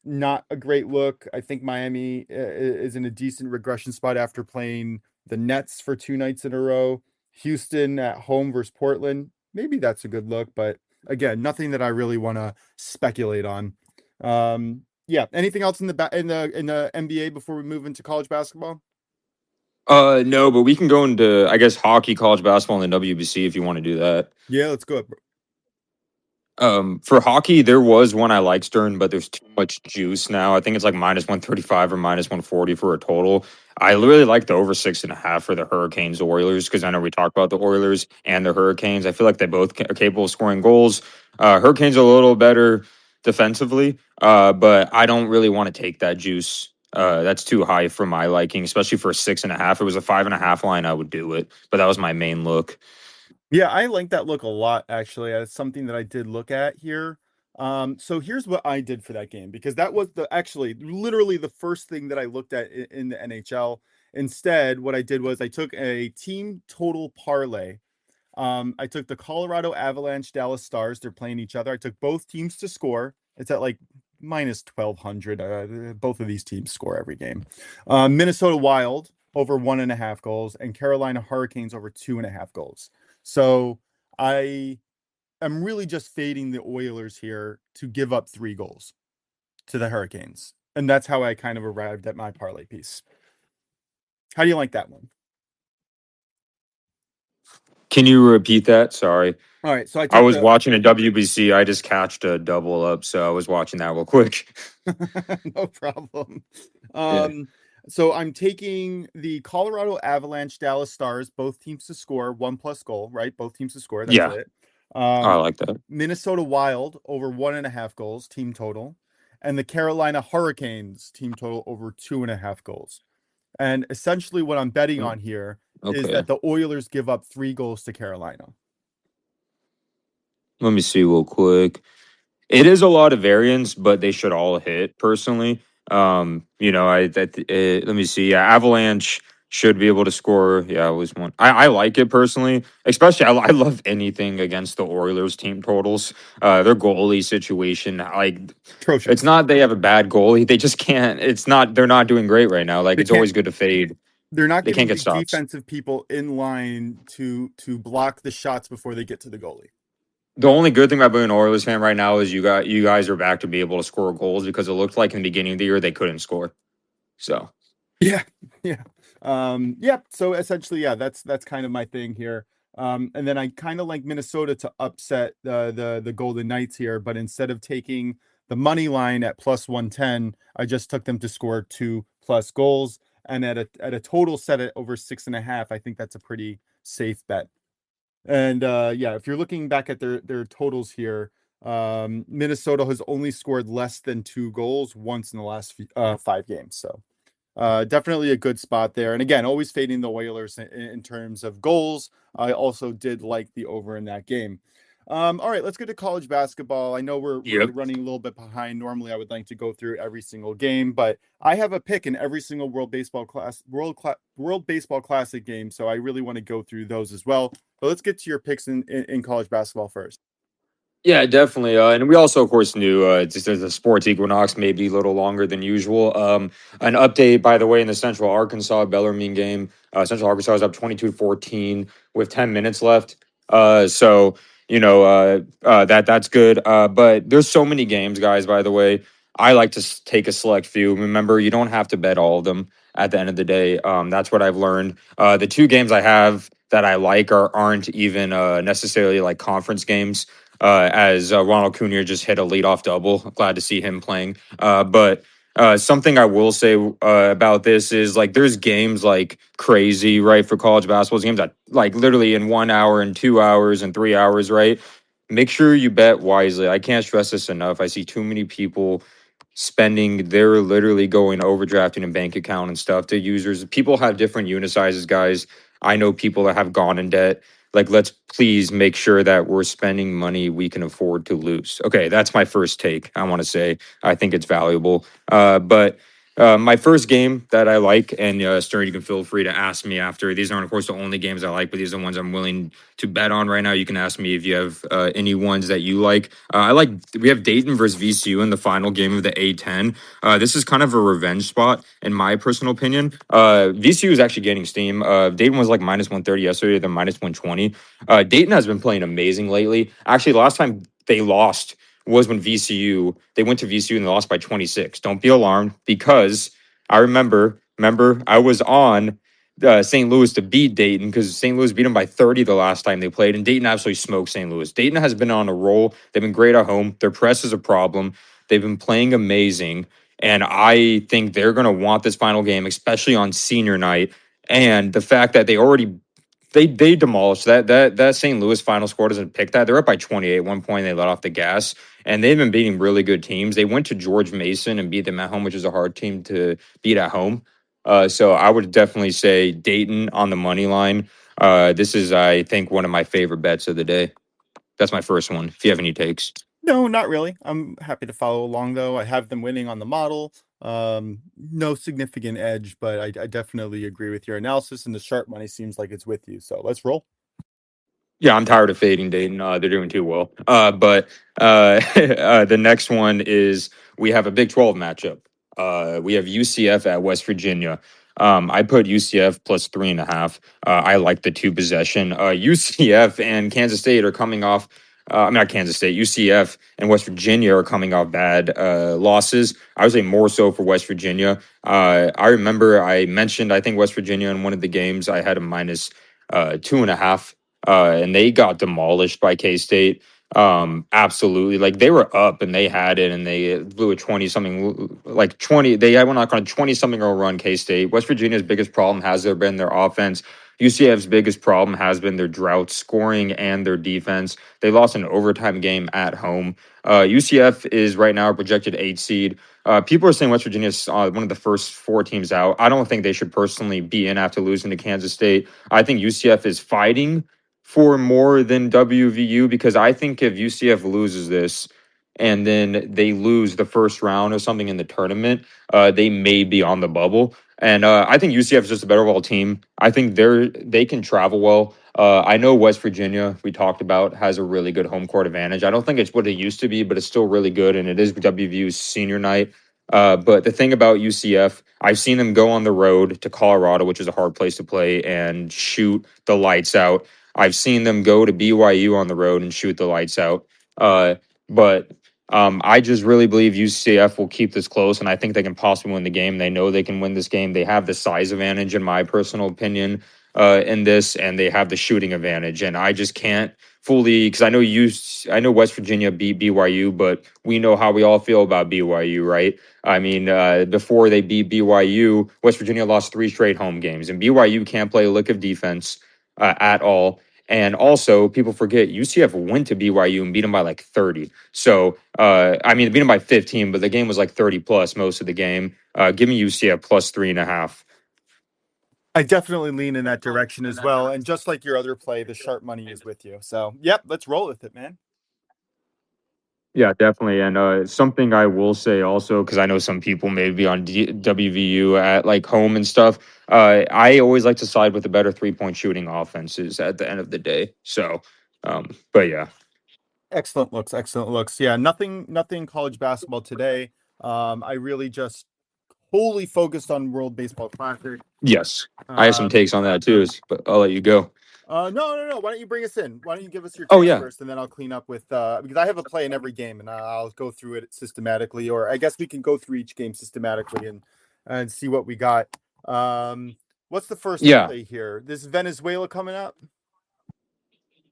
[SPEAKER 3] Not a great look. I think Miami is in a decent regression spot after playing the Nets for 2 nights in a row. Houston at home versus Portland. Maybe that's a good look, but again, nothing that I really want to speculate on. Anything else in the NBA before we move into college basketball?
[SPEAKER 2] No, but we can go into, I guess, hockey, college basketball, and the WBC if you want to do that.
[SPEAKER 3] Yeah, let's go.
[SPEAKER 2] For hockey, there was one I like, Stern, but there's too much juice now. I think it's like minus 135 or minus 140 for a total. I really like the over 6.5 for the Hurricanes Oilers because I know we talked about the Oilers and the Hurricanes. I feel like they both are capable of scoring goals. Hurricanes are a little better defensively, but I don't really want to take that juice. That's too high for my liking, especially for a 6.5. If it was a 5.5 line, I would do it, but that was my main look.
[SPEAKER 3] Yeah, I like that look a lot, actually. It's something that I did look at here. So here's what I did for that game, because that was literally the first thing that I looked at in the NHL. Instead, what I did was I took a team total parlay. I took the Colorado Avalanche Dallas Stars. They're playing each other. I took both teams to score. It's at like minus 1200. Both of these teams score every game. Minnesota Wild over 1.5 goals, and Carolina Hurricanes over 2.5 goals. So I'm really just fading the Oilers here to give up 3 goals to the Hurricanes. And that's how I kind of arrived at my parlay piece. How do you like that one?
[SPEAKER 2] Can you repeat that? Sorry.
[SPEAKER 3] All right. So I
[SPEAKER 2] I
[SPEAKER 3] took
[SPEAKER 2] was watching a WBC. I just catched a double up, so I was watching that real quick.
[SPEAKER 3] no problem.
[SPEAKER 2] Yeah.
[SPEAKER 3] So I'm taking the Colorado Avalanche Dallas Stars, both teams to score 1+ goal, right? Both teams to score. That's
[SPEAKER 2] Yeah,
[SPEAKER 3] it.
[SPEAKER 2] I like that.
[SPEAKER 3] Minnesota Wild over 1.5 goals, team total, and the Carolina Hurricanes team total over 2.5 goals. And essentially what I'm betting on here is
[SPEAKER 2] Okay.
[SPEAKER 3] that the Oilers give up 3 goals to Carolina.
[SPEAKER 2] Let me see real quick. It is a lot of variance, but they should all hit personally. Let me see. Yeah, Avalanche should be able to score. Yeah, it was one. I like it personally, especially I love anything against the Oilers team totals. Their goalie situation, like
[SPEAKER 3] Atrocious.
[SPEAKER 2] it's not they have a bad goalie. They just can't. It's not. They're not doing great right now. Like
[SPEAKER 3] They
[SPEAKER 2] it's
[SPEAKER 3] can't
[SPEAKER 2] always good to fade.
[SPEAKER 3] They're not
[SPEAKER 2] They can't
[SPEAKER 3] getting
[SPEAKER 2] get
[SPEAKER 3] the
[SPEAKER 2] stops.
[SPEAKER 3] defensive people in line to block the shots before they get to the goalie.
[SPEAKER 2] The only good thing about being an Oilers fan right now is you guys are back to be able to score goals because it looked like in the beginning of the year they couldn't score. So
[SPEAKER 3] Yeah. So essentially, yeah, that's kind of my thing here. And then I kind of like Minnesota to upset the Golden Knights here, but instead of taking the money line at plus 110, I just took them to score 2+ goals. And at a total set at over 6.5, I think that's a pretty safe bet. And if you're looking back at their totals here, Minnesota has only scored less than 2 goals once in the last 5 games. So definitely a good spot there. And again, always fading the Oilers in terms of goals. I also did like the over in that game. All right, let's get to college basketball. I know we're running a little bit behind. Normally, I would like to go through every single game, but I have a pick in every single World Baseball Classic game, so I really want to go through those as well. But let's get to your picks in college basketball first.
[SPEAKER 2] yeah, definitely. And we also, of course, knew just as a sports equinox, maybe a little longer than usual. An update, by the way, in the Central Arkansas Bellarmine game. Central Arkansas is up 22-14 with 10 minutes left. So that's good. But there's so many games, guys. By the way, I like to take a select few. Remember, you don't have to bet all of them. At the end of the day, that's what I've learned. The 2 games I have that I like aren't even necessarily like conference games. As Ronald Cunha just hit a leadoff double. Glad to see him playing. But something I will say about this is like there's games like crazy, right, for college basketball. Games that like literally in 1 hour and 2 hours and 3 hours, right? Make sure you bet wisely. I can't stress this enough. I see too many people they're literally going overdrafting a bank account and stuff to users. People have different unit sizes, guys. I know people that have gone in debt. Like, let's please make sure that we're spending money we can afford to lose. Okay, that's my first take. I want to say I think it's valuable. But my first game that I like, and Stern, you can feel free to ask me after. These aren't, of course, the only games I like, but these are the ones I'm willing to bet on right now. You can ask me if you have any ones that you like. We have Dayton versus VCU in the final game of the A10. This is kind of a revenge spot, in my personal opinion. VCU is actually getting steam. Dayton was like minus 130 yesterday, they're minus 120. Dayton has been playing amazing lately. Actually, last time they lost was when they went to VCU and they lost by 26. Don't be alarmed because I remember I was on St. Louis to beat Dayton because St. Louis beat them by 30 the last time they played, and Dayton absolutely smoked St. Louis. Dayton has been on a roll. They've been great at home. Their press is a problem. They've been playing amazing, and I think they're going to want this final game, especially on senior night. And the fact that they demolished that St. Louis final score doesn't pick that. They're up by 28 at one point. They let off the gas, and they've been beating really good teams. They went to George Mason and beat them at home, which is a hard team to beat at home. So I would definitely say Dayton on the money line. This is, I think, one of my favorite bets of the day. That's my first one. If you have any takes.
[SPEAKER 3] No, not really. I'm happy to follow along though. I have them winning on the model. No significant edge, but I definitely agree with your analysis, and the sharp money seems like it's with you. So let's roll.
[SPEAKER 2] Yeah, I'm tired of fading Dayton. They're doing too well. But the next one is we have a Big 12 matchup. We have UCF at West Virginia. I put UCF plus 3.5. I like the two possession. UCF and Kansas State are coming off. I'm not Kansas State. UCF and West Virginia are coming off bad losses. I would say more so for West Virginia. I remember I mentioned I think West Virginia in one of the games I had a minus 2.5 and they got demolished by K State. Absolutely, like they were up and they had it, and they blew a 20 something, like 20. They went on a 20 something run. K State, West Virginia's biggest problem has been their offense. UCF's biggest problem has been their drought scoring and their defense. They lost an overtime game at home. UCF is right now a projected 8 seed. People are saying West Virginia is one of the first 4 teams out. I don't think they should personally be in after losing to Kansas State. I think UCF is fighting for more than WVU because I think if UCF loses this and then they lose the first round or something in the tournament, they may be on the bubble. And I think UCF is just a better overall team. I think they can travel well. I know West Virginia, we talked about, has a really good home court advantage. I don't think it's what it used to be, but it's still really good. And it is WVU's senior night. But the thing about UCF, I've seen them go on the road to Colorado, which is a hard place to play, and shoot the lights out. I've seen them go to BYU on the road and shoot the lights out. But I just really believe UCF will keep this close, and I think they can possibly win the game. They know they can win this game. They have the size advantage, in my personal opinion, in this, and they have the shooting advantage. And I just can't fully because I know West Virginia beat BYU, but we know how we all feel about BYU, right? I mean, before they beat BYU, West Virginia lost 3 straight home games, and BYU can't play a lick of defense at all. And also, people forget UCF went to BYU and beat them by like 30. So, I mean, beat them by 15, but the game was like 30 plus most of the game. Give me UCF plus 3.5.
[SPEAKER 3] I definitely lean in that direction as well. And just like your other play, the sharp money is with you. So, yep, let's roll with it, man.
[SPEAKER 2] Yeah, definitely. And something I will say also, because I know some people may be on WVU at like home and stuff. I always like to side with the better 3-point shooting offenses at the end of the day. So, but yeah.
[SPEAKER 3] Excellent looks, excellent looks. Yeah, nothing college basketball today. I really just wholly focused on World Baseball Classic.
[SPEAKER 2] Yes. I have some takes on that too, but I'll let you go.
[SPEAKER 3] No. Why don't you bring us in? Why don't you give us your
[SPEAKER 2] Oh,
[SPEAKER 3] takes
[SPEAKER 2] yeah.
[SPEAKER 3] first, and then I'll clean up with because I have a play in every game, and I'll go through it systematically, or I guess we can go through each game systematically and see what we got. What's the first
[SPEAKER 2] Yeah.
[SPEAKER 3] play here? This is Venezuela coming up.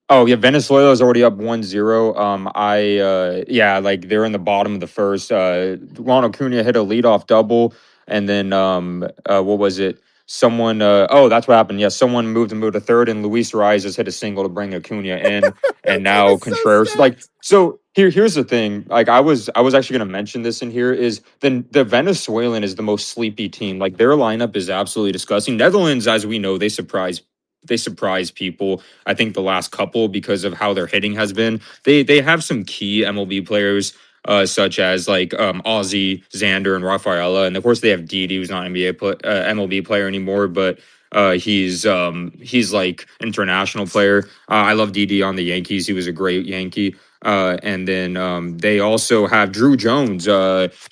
[SPEAKER 2] Oh yeah, Venezuela is already up 1-0. Yeah, like they're in the bottom of the first. Ronald Acuna hit a leadoff double, and then what was it? Someone that's what happened. Yeah, someone moved to third, and Luis Arias hit a single to bring Acuna in, and
[SPEAKER 3] That
[SPEAKER 2] now
[SPEAKER 3] is so
[SPEAKER 2] Contreras. Like,
[SPEAKER 3] stacked.
[SPEAKER 2] so here's the thing. Like I was actually gonna mention this in here is the Venezuelan is the most sleepy team. Like their lineup is absolutely disgusting. Netherlands, as we know, they surprise people. I think the last couple because of how their hitting has been. They have some key MLB players such as like Ozzy, Xander, and Rafaela, and of course they have Didi, who's not an MLB player anymore, but he's like international player. I love Didi on the Yankees. He was a great Yankee. And then they also have Drew Jones.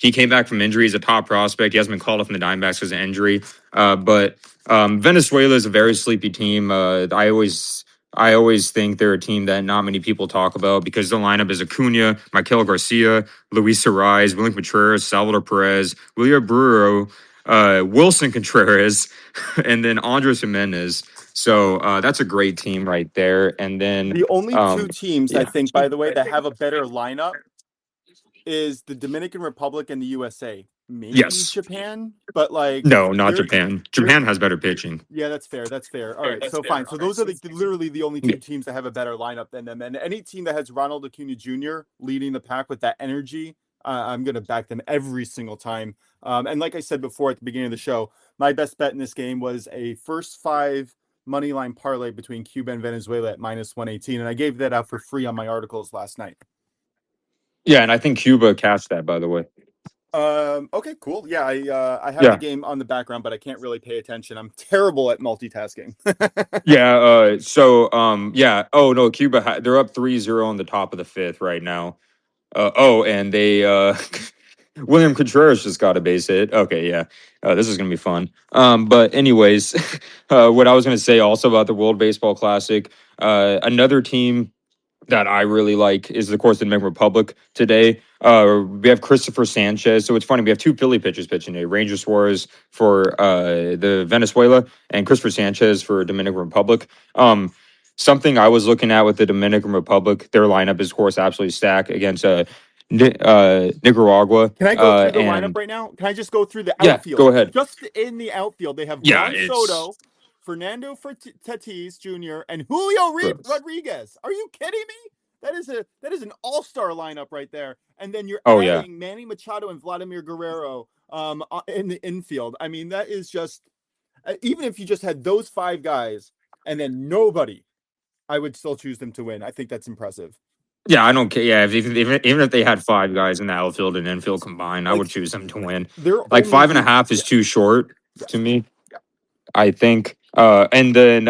[SPEAKER 2] He came back from injury. He's a top prospect. He hasn't been called up from the Diamondbacks because of injury. But Venezuela is a very sleepy team. I always think they're a team that not many people talk about because the lineup is Acuna, Michael Garcia, Luis Ariz, William Contreras, Salvador Perez, William Burro, Wilson Contreras, and then Andres Jimenez. So that's a great team right there. And then
[SPEAKER 3] The only two teams I
[SPEAKER 2] yeah.
[SPEAKER 3] think, by the way, that have a better lineup is the Dominican Republic and the USA. Maybe
[SPEAKER 2] Yes.
[SPEAKER 3] Japan, but like
[SPEAKER 2] No, not Japan.
[SPEAKER 3] they're
[SPEAKER 2] Japan has better pitching.
[SPEAKER 3] yeah, that's fair. That's fair. All right, so fine. So those are literally the only
[SPEAKER 2] Yeah.
[SPEAKER 3] two teams that have a better lineup than them. And any team that has Ronald Acuna Jr. leading the pack with that energy, I'm going to back them every single time. And like I said before at the beginning of the show, my best bet in this game was a first 5 money line parlay between Cuba and Venezuela at minus 118. And I gave that out for free on my articles last night.
[SPEAKER 2] Yeah, and I think Cuba cashed that, by the way.
[SPEAKER 3] Okay, cool. Yeah, I have the
[SPEAKER 2] Yeah.
[SPEAKER 3] game on the background, but I can't really pay attention. I'm terrible at multitasking.
[SPEAKER 2] Yeah, yeah. Oh no, they're up 3-0 on the top of the fifth right now. And they William Contreras just got a base hit. Okay, yeah. This is gonna be fun. But anyways, what I was gonna say also about the World Baseball Classic, another team that I really like is, of course, the Dominican Republic today. We have Christopher Sanchez. So it's funny, we have two Philly pitchers pitching today: Ranger Suarez for the Venezuela and Christopher Sanchez for Dominican Republic. Something I was looking at with the Dominican Republic, their lineup is, of course, absolutely stacked against Nicaragua.
[SPEAKER 3] Can I go through the lineup
[SPEAKER 2] And
[SPEAKER 3] right now? Can I just go through the
[SPEAKER 2] yeah, go
[SPEAKER 3] outfield?
[SPEAKER 2] ahead.
[SPEAKER 3] Just in the outfield, they have
[SPEAKER 2] Yeah,
[SPEAKER 3] Juan
[SPEAKER 2] it's
[SPEAKER 3] Soto, Fernando Tatis Jr., and Julio
[SPEAKER 2] gross.
[SPEAKER 3] Rodriguez. Are you kidding me? That is an all-star lineup right there. And then you're
[SPEAKER 2] Oh yeah.
[SPEAKER 3] adding Manny Machado and Vladimir Guerrero in the infield. I mean, that is just even if you just had those five guys and then nobody, I would still choose them to win. I think that's impressive.
[SPEAKER 2] Yeah, I don't care. Yeah, even if they had five guys in the outfield and infield combined, I
[SPEAKER 3] Like
[SPEAKER 2] would choose them to win.
[SPEAKER 3] they're
[SPEAKER 2] Like
[SPEAKER 3] only
[SPEAKER 2] five and a
[SPEAKER 3] lose.
[SPEAKER 2] half is
[SPEAKER 3] Yeah.
[SPEAKER 2] too short to
[SPEAKER 3] Yes.
[SPEAKER 2] me, I think. And then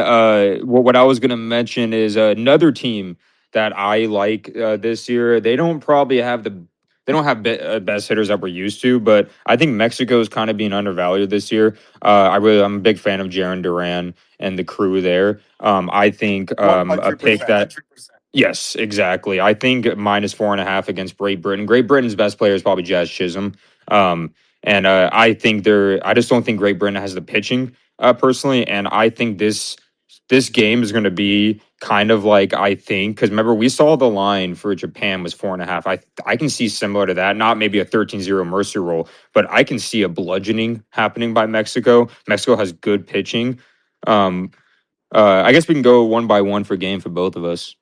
[SPEAKER 2] what I was gonna mention is another team that I like this year. They don't have best hitters that we're used to, but I think Mexico is kind of being undervalued this year. I'm a big fan of Jaron Duran and the crew there. I think a pick
[SPEAKER 3] 100%.
[SPEAKER 2] that. Yes, exactly. I think -4.5 against Great Britain. Great Britain's best player is probably Jazz Chisholm. And I think I just don't think Great Britain has the pitching personally. And I think this game is going to be kind of like, I think, because remember, we saw the line for Japan was 4.5. I can see similar to that, not maybe a 13-0 Mercy roll, but I can see a bludgeoning happening by Mexico. Mexico has good pitching. I guess we can go one by one for game for both of us.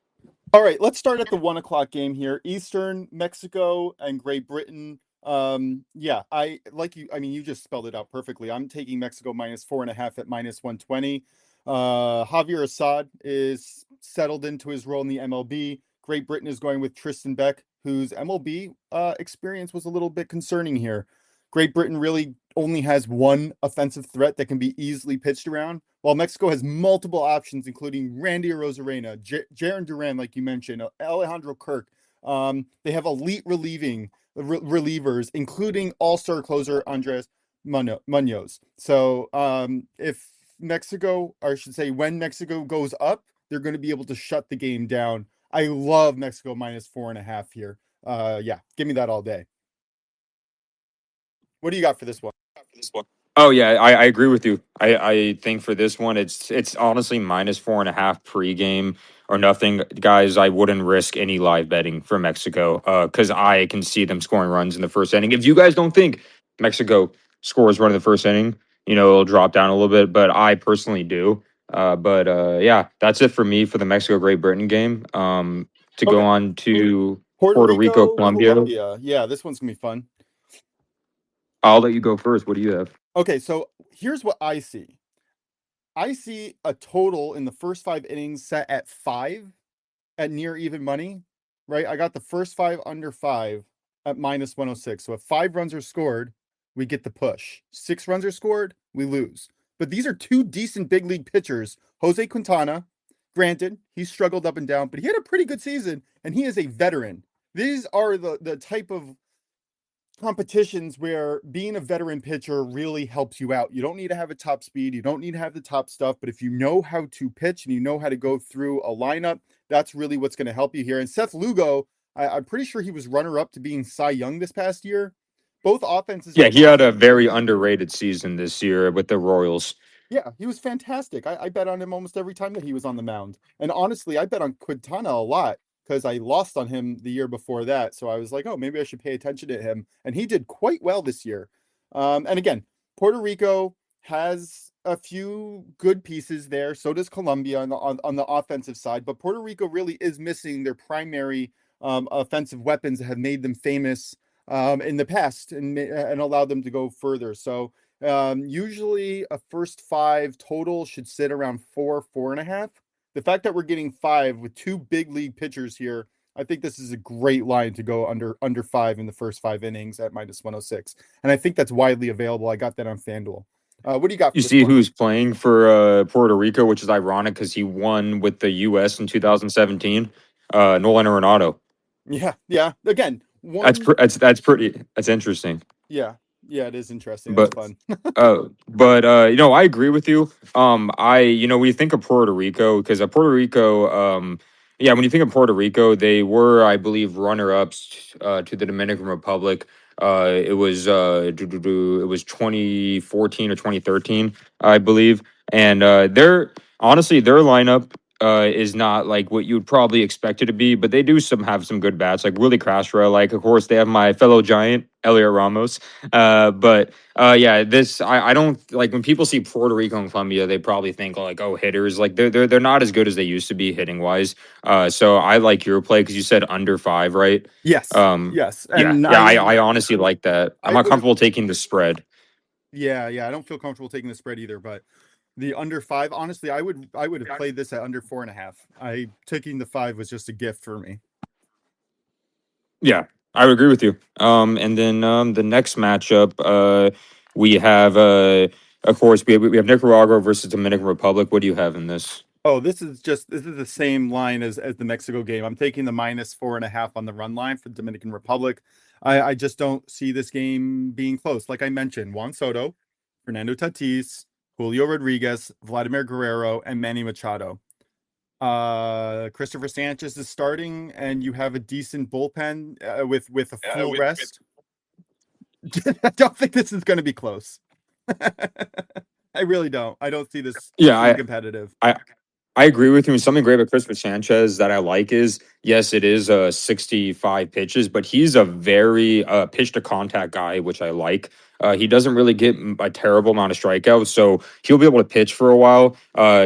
[SPEAKER 3] All right, let's start at the 1 o'clock game here. Eastern Mexico and Great Britain. Yeah, I like you. I mean, you just spelled it out perfectly. I'm taking Mexico -4.5 at -120. Javier Assad is settled into his role in the MLB. Great Britain is going with Tristan Beck, whose MLB experience was a little bit concerning here. Great Britain really only has one offensive threat that can be easily pitched around, while Mexico has multiple options, including Randy Rosarena, Jaron Duran, like you mentioned, Alejandro Kirk. They have elite relievers, including all-star closer Andres Munoz. So if Mexico, or I should say, when Mexico goes up, they're going to be able to shut the game down. I love Mexico -4.5 here. Yeah, give me that all day. What do you got for this one?
[SPEAKER 2] Oh yeah, I agree with you. I think for this one, it's honestly -4.5 pregame or nothing, guys. I wouldn't risk any live betting for Mexico because I can see them scoring runs in the first inning. If you guys don't think Mexico scores run in the first inning, it'll drop down a little bit, but I personally do. Yeah, that's it for me for the Mexico Great Britain game. To go
[SPEAKER 3] Okay.
[SPEAKER 2] on to
[SPEAKER 3] Puerto
[SPEAKER 2] Puerto Rico,
[SPEAKER 3] Rico,
[SPEAKER 2] Colombia.
[SPEAKER 3] Colombia. Yeah, this one's gonna be fun.
[SPEAKER 2] I'll let you go first. What do you have?
[SPEAKER 3] Okay, so here's what I see. I see a total in the first 5 innings set at 5 at near even money, right? I got the first 5 under 5 at -106. So if 5 runs are scored, we get the push. 6 runs are scored, we lose. But these are two decent big league pitchers. Jose Quintana, granted, he struggled up and down, but he had a pretty good season, and he is a veteran. These are the type of competitions where being a veteran pitcher really helps you out. You don't need to have a top speed, you don't need to have the top stuff, but if you know how to pitch and you know how to go through a lineup, that's really what's going to help you here. And Seth Lugo, I'm pretty sure he was runner-up to being Cy Young this past year. Both offenses
[SPEAKER 2] Yeah,
[SPEAKER 3] are
[SPEAKER 2] he had a
[SPEAKER 3] decent.
[SPEAKER 2] very underrated season this year with the Royals.
[SPEAKER 3] Yeah, he was fantastic. I bet on him almost every time that he was on the mound. And honestly, I bet on Quintana a lot because I lost on him the year before that. So I was like, oh, maybe I should pay attention to him. And he did quite well this year. And again, Puerto Rico has a few good pieces there. So does Colombia on the offensive side. But Puerto Rico really is missing their primary offensive weapons that have made them famous in the past and allowed them to go further. So usually a first 5 total should sit around 4.5. The fact that we're getting 5 with two big league pitchers here, I think this is a great line to go under 5 in the first 5 innings at -106, and I think that's widely available. I got that on FanDuel. What do you got for
[SPEAKER 2] You
[SPEAKER 3] this
[SPEAKER 2] see
[SPEAKER 3] one?
[SPEAKER 2] who's playing for Puerto Rico, which is ironic because he won with the U.S. in 2017. Nolan Arenado.
[SPEAKER 3] Yeah. Again, one.
[SPEAKER 2] That's interesting.
[SPEAKER 3] Yeah, it is interesting. That's
[SPEAKER 2] But
[SPEAKER 3] fun.
[SPEAKER 2] I agree with you. When you think of Puerto Rico, because Puerto Rico, when you think of Puerto Rico, they were, I believe, runner-ups to the Dominican Republic. It was 2014 or 2013, I believe, and their lineup is not like what you'd probably expect it to be, but they do have some good bats, like Willie Castro. Like, of course, they have my fellow giant Elliot Ramos, but. This I don't like when people see Puerto Rico and Colombia, they probably think like, oh, hitters, like they're not as good as they used to be hitting wise. So I like your play because you said under 5, right?
[SPEAKER 3] Yes, yes, and
[SPEAKER 2] I honestly like that. I'm
[SPEAKER 3] I
[SPEAKER 2] not
[SPEAKER 3] would.
[SPEAKER 2] comfortable taking the spread.
[SPEAKER 3] Yeah, I don't feel comfortable taking the spread either, but the under 5, honestly, I would have played this at under 4.5. I taking the 5 was just a gift for me.
[SPEAKER 2] Yeah, I would agree with you. And then the next matchup, we have of course we have Nicaragua versus Dominican Republic. What do you have in this?
[SPEAKER 3] Oh, this is the same line as the Mexico game. I'm taking the -4.5 on the run line for Dominican Republic. I just don't see this game being close. Like I mentioned, Juan Soto, Fernando Tatis, Julio Rodriguez, Vladimir Guerrero, and Manny Machado. Christopher Sanchez is starting, and you have a decent bullpen with a full rest. I don't think this is going to be close. I really don't. I don't see this being competitive.
[SPEAKER 2] I agree with you. And something great about Christopher Sanchez that I like is, yes, it is 65 pitches, but he's a very pitch to contact guy, which I like. He doesn't really get a terrible amount of strikeouts, so he'll be able to pitch for a while.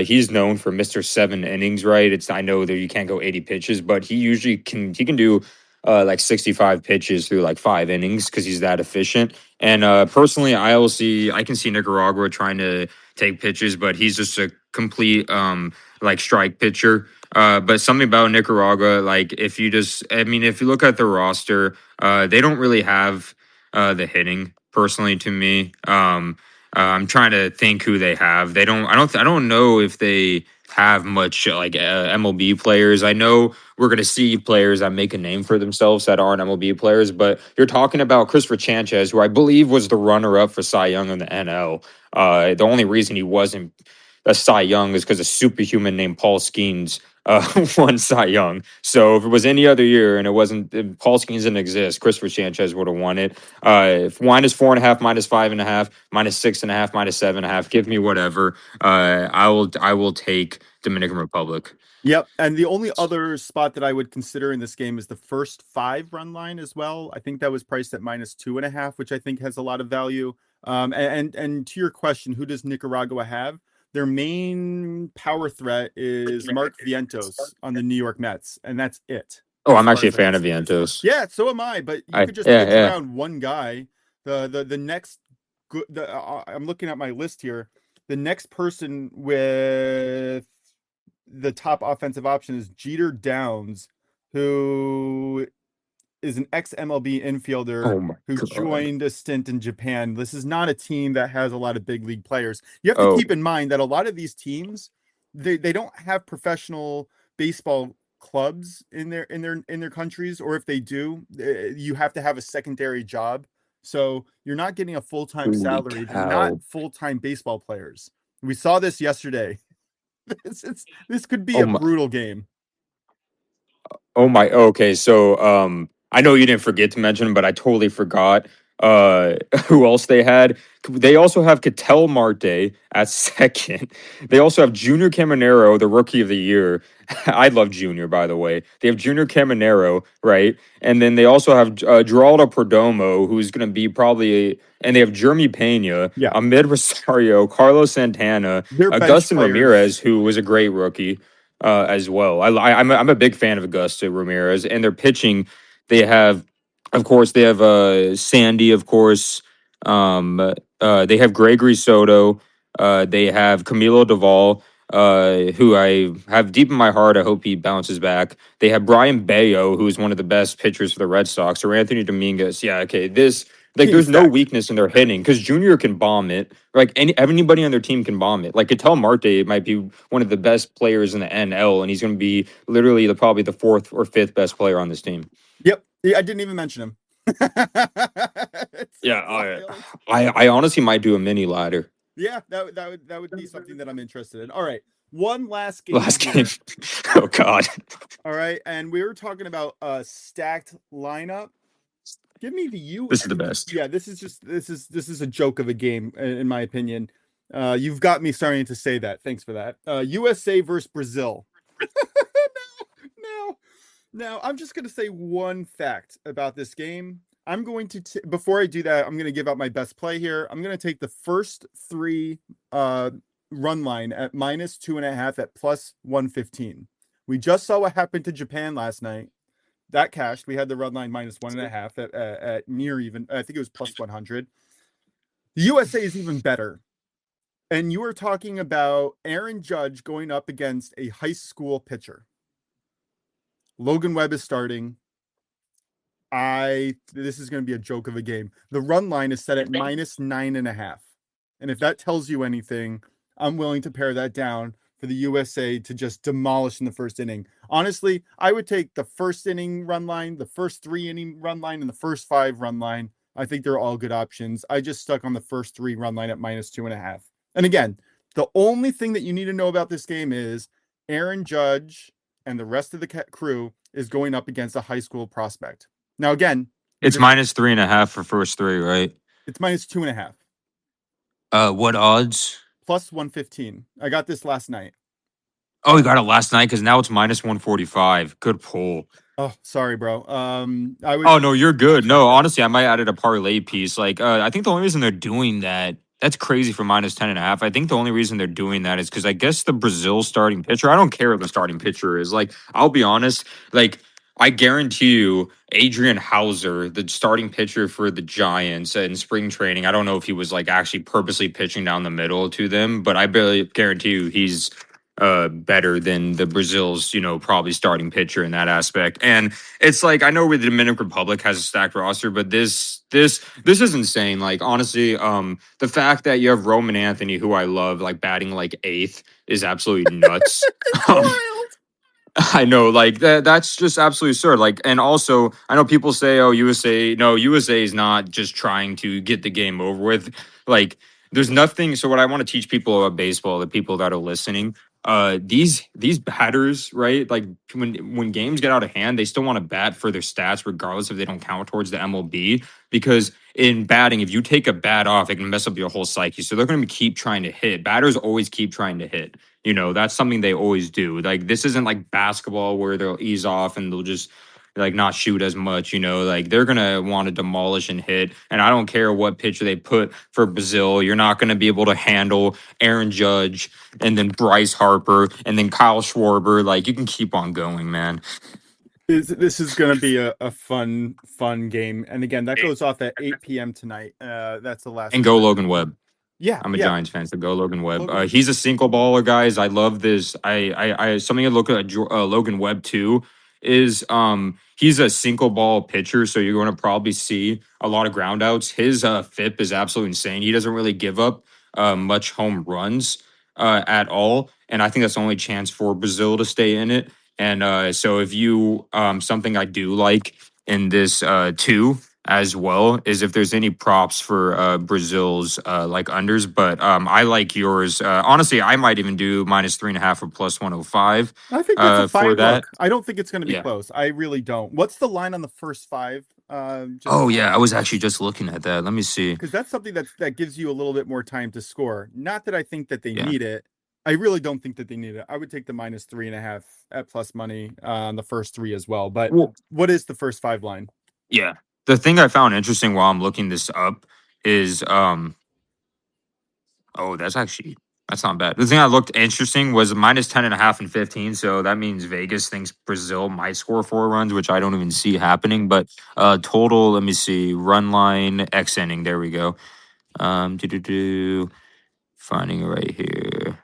[SPEAKER 2] He's known for Mr. 7 innings, right? I know that you can't go 80 pitches, but he usually can. He can do like 65 pitches through like 5 innings because he's that efficient. And personally, I can see Nicaragua trying to take pitches, but he's just a complete like strike pitcher. But something about Nicaragua, like if you look at the roster, they don't really have the hitting. Personally, to me, I'm trying to think who they have. They don't. I don't know if they have much like MLB players. I know we're going to see players that make a name for themselves that aren't MLB players, but you're talking about Christopher Sanchez, who I believe was the runner-up for Cy Young in the NL. The only reason he wasn't a Cy Young is because a superhuman named Paul Skeens won Cy Young. So if it was any other year and it wasn't, if Paul Skeens didn't exist, Christopher Sanchez would have won it. -4.5, -5.5, -6.5, -7.5. Give me whatever. I will take Dominican Republic.
[SPEAKER 3] Yep. And the only other spot that I would consider in this game is the first 5 run line as well. I think that was priced at -2.5, which I think has a lot of value. And to your question, who does Nicaragua have? Their main power threat is Mark Vientos on the New York Mets, and that's it.
[SPEAKER 2] Oh, I'm actually a fan of Vientos.
[SPEAKER 3] Yeah, so am I. But you could just pitch around one guy. The next good. I'm looking at my list here. The next person with the top offensive option is Jeter Downs, who is an ex-MLB infielder who joined a stint in Japan. This is not a team that has a lot of big league players. You have to keep in mind that a lot of these teams, they don't have professional baseball clubs in their countries, or if they do, you have to have a secondary job. So you're not getting a full-time salary. They're not full-time baseball players. We saw this yesterday. This could be a brutal game.
[SPEAKER 2] Okay. So I know you didn't forget to mention, but I totally forgot who else they had. They also have Ketel Marte at second. They also have Junior Caminero, the rookie of the year. I love Junior, by the way. They have Junior Caminero, right? And then they also have Geraldo Perdomo, who's going to be and they have Jeremy Pena, Ahmed Rosario, Carlos Santana, Augustin Ramirez, who was a great rookie as well. I'm a big fan of Augusto Ramirez, and their pitching. They have Sandy, of course. They have Gregory Soto. They have Camilo Doval. who I have deep in my heart. I hope he bounces back. They have Brian Bayo, who is one of the best pitchers for the Red Sox, or Anthony Dominguez. Yeah, okay. This like
[SPEAKER 3] Team
[SPEAKER 2] there's no
[SPEAKER 3] stacked.
[SPEAKER 2] weakness in their hitting because Junior can bomb it. Like anybody on their team can bomb it. Like Ketel Marte might be one of the best players in the NL, and he's going to be literally probably the fourth or fifth best player on this team.
[SPEAKER 3] Yep. I didn't even mention him. It's
[SPEAKER 2] Yeah,
[SPEAKER 3] wild.
[SPEAKER 2] I honestly might do a mini ladder.
[SPEAKER 3] Yeah, that would be something that I'm interested in. All right. One last game
[SPEAKER 2] Last
[SPEAKER 3] here.
[SPEAKER 2] game. Oh God.
[SPEAKER 3] All right. And we were talking about a stacked lineup. Give me the U.
[SPEAKER 2] This is the best.
[SPEAKER 3] Yeah, this is a joke of a game, in my opinion. You've got me starting to say that. Thanks for that. USA versus Brazil. No. Now, I'm just going to say one fact about this game. I'm going to, before I do that, I'm going to give out my best play here. I'm going to take the first three run line at -2.5 at +115. We just saw what happened to Japan last night. That cashed. We had the run line -1.5 at near even. I think it was +100. The USA is even better. And you were talking about Aaron Judge going up against a high school pitcher. Logan Webb is starting. This is going to be a joke of a game. The run line is set at -9.5. And if that tells you anything, I'm willing to pare that down for the USA to just demolish in the first inning. Honestly, I would take the first inning run line, the first 3 inning run line, and the first 5 run line. I think they're all good options. I just stuck on the first 3 run line at -2.5. And again, the only thing that you need to know about this game is Aaron Judge and the rest of the crew is going up against a high school prospect. Now, again,
[SPEAKER 2] It's -3.5 for first 3, right?
[SPEAKER 3] it's -2.5.
[SPEAKER 2] What odds?
[SPEAKER 3] +115. I got this last night.
[SPEAKER 2] Oh, you got it last night because now it's -145. Good pull.
[SPEAKER 3] Oh, sorry, bro.
[SPEAKER 2] Oh no, you're good. No, honestly, I might add it a parlay piece. Like, I think the only reason they're doing that's crazy for -10.5. I think the only reason they're doing that is because I guess the Brazil starting pitcher. I don't care what the starting pitcher is. Like, I'll be honest. Like, I guarantee you, Adrian Hauser, the starting pitcher for the Giants in spring training. I don't know if he was like actually purposely pitching down the middle to them, but I barely guarantee you he's better than the Brazil's, probably starting pitcher in that aspect. And it's like, I know the Dominican Republic has a stacked roster, but this is insane. Like, honestly, the fact that you have Roman Anthony, who I love, like batting like 8th is absolutely nuts. um, I know, like that's just absolutely absurd. Like, and also, I know people say, "Oh, USA." No, USA is not just trying to get the game over with. Like, there's nothing. So, what I want to teach people about baseball, the people that are listening, these batters, right? Like, when games get out of hand, they still want to bat for their stats, regardless if they don't count towards the MLB. Because in batting, if you take a bat off, it can mess up your whole psyche. So they're going to keep trying to hit. Batters always keep trying to hit. That's something they always do. Like, this isn't like basketball where they'll ease off and they'll just like not shoot as much, like they're gonna want to demolish and hit. And I don't care what pitcher they put for Brazil, you're not gonna be able to handle Aaron Judge and then Bryce Harper and then Kyle Schwarber. Like, you can keep on going, man.
[SPEAKER 3] This is going to be a fun game. And again, that goes off at 8 p.m. tonight. That's the last.
[SPEAKER 2] And go Logan Webb.
[SPEAKER 3] Yeah,
[SPEAKER 2] I'm a
[SPEAKER 3] yeah.
[SPEAKER 2] Giants fan, so go Logan Webb. He's a single baller, guys. I love this. I something to look at Logan Webb too is he's a single ball pitcher, so you're going to probably see a lot of ground outs. His FIP is absolutely insane. He doesn't really give up much home runs at all, and I think that's the only chance for Brazil to stay in it. And so if you something I do like in this too as well is if there's any props for Brazil's like unders, but I like yours. Honestly, I might even do -3.5 or +105.
[SPEAKER 3] I think that's a fine
[SPEAKER 2] that.
[SPEAKER 3] look. I don't think it's going to be close. I really don't. What's the line on the first 5?
[SPEAKER 2] I was actually just looking at that. Let me see.
[SPEAKER 3] Because that's something that gives you a little bit more time to score. Not that I think that they need it. I really don't think that they need it. I would take the -3.5 at plus money on the first 3 as well. But what is the first 5 line?
[SPEAKER 2] Yeah. The thing I found interesting while I'm looking this up is that's not bad. The thing I looked interesting was -10.5 and 15. So that means Vegas thinks Brazil might score 4 runs, which I don't even see happening. But total, let me see, run line, X inning. There we go. Finding it right here.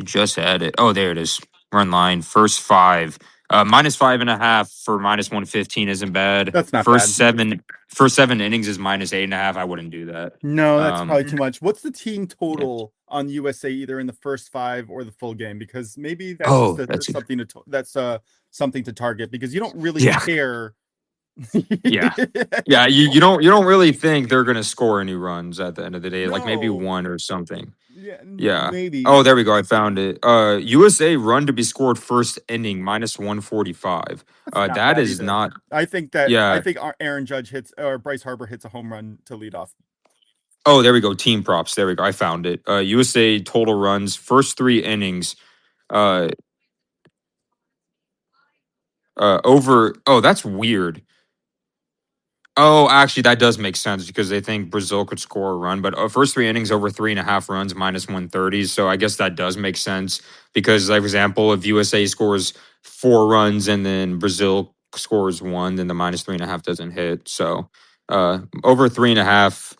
[SPEAKER 2] I just had it. Oh, there it is. Run line. First 5. -5.5 for -115 isn't bad.
[SPEAKER 3] That's not
[SPEAKER 2] First
[SPEAKER 3] bad.
[SPEAKER 2] first 7 innings is -8.5. I wouldn't do that.
[SPEAKER 3] No, that's probably too much. What's the team total on USA either in the first 5 or the full game? Because maybe that's
[SPEAKER 2] Oh,
[SPEAKER 3] just something to target, because you don't really
[SPEAKER 2] Yeah.
[SPEAKER 3] care.
[SPEAKER 2] Yeah. Yeah, you don't really think they're gonna score any runs at the end of the day, like maybe
[SPEAKER 3] No.
[SPEAKER 2] one or something.
[SPEAKER 3] Yeah,
[SPEAKER 2] Yeah.
[SPEAKER 3] maybe.
[SPEAKER 2] Oh, there we go. I found it. USA run to be scored first inning -145.
[SPEAKER 3] That's not
[SPEAKER 2] That
[SPEAKER 3] bad
[SPEAKER 2] is
[SPEAKER 3] either.
[SPEAKER 2] not.
[SPEAKER 3] I think
[SPEAKER 2] Yeah.
[SPEAKER 3] Aaron Judge hits, or Bryce Harper hits a home run to lead off.
[SPEAKER 2] Oh, there we go. Team props. There we go. I found it. USA total runs first 3 innings. Over. Oh, that's weird. Oh, actually, that does make sense because they think Brazil could score a run, but first 3 innings over 3.5 runs -130. So I guess that does make sense because, like, for example, if USA scores 4 runs and then Brazil scores 1, then the -3.5 doesn't hit. So over 3.5.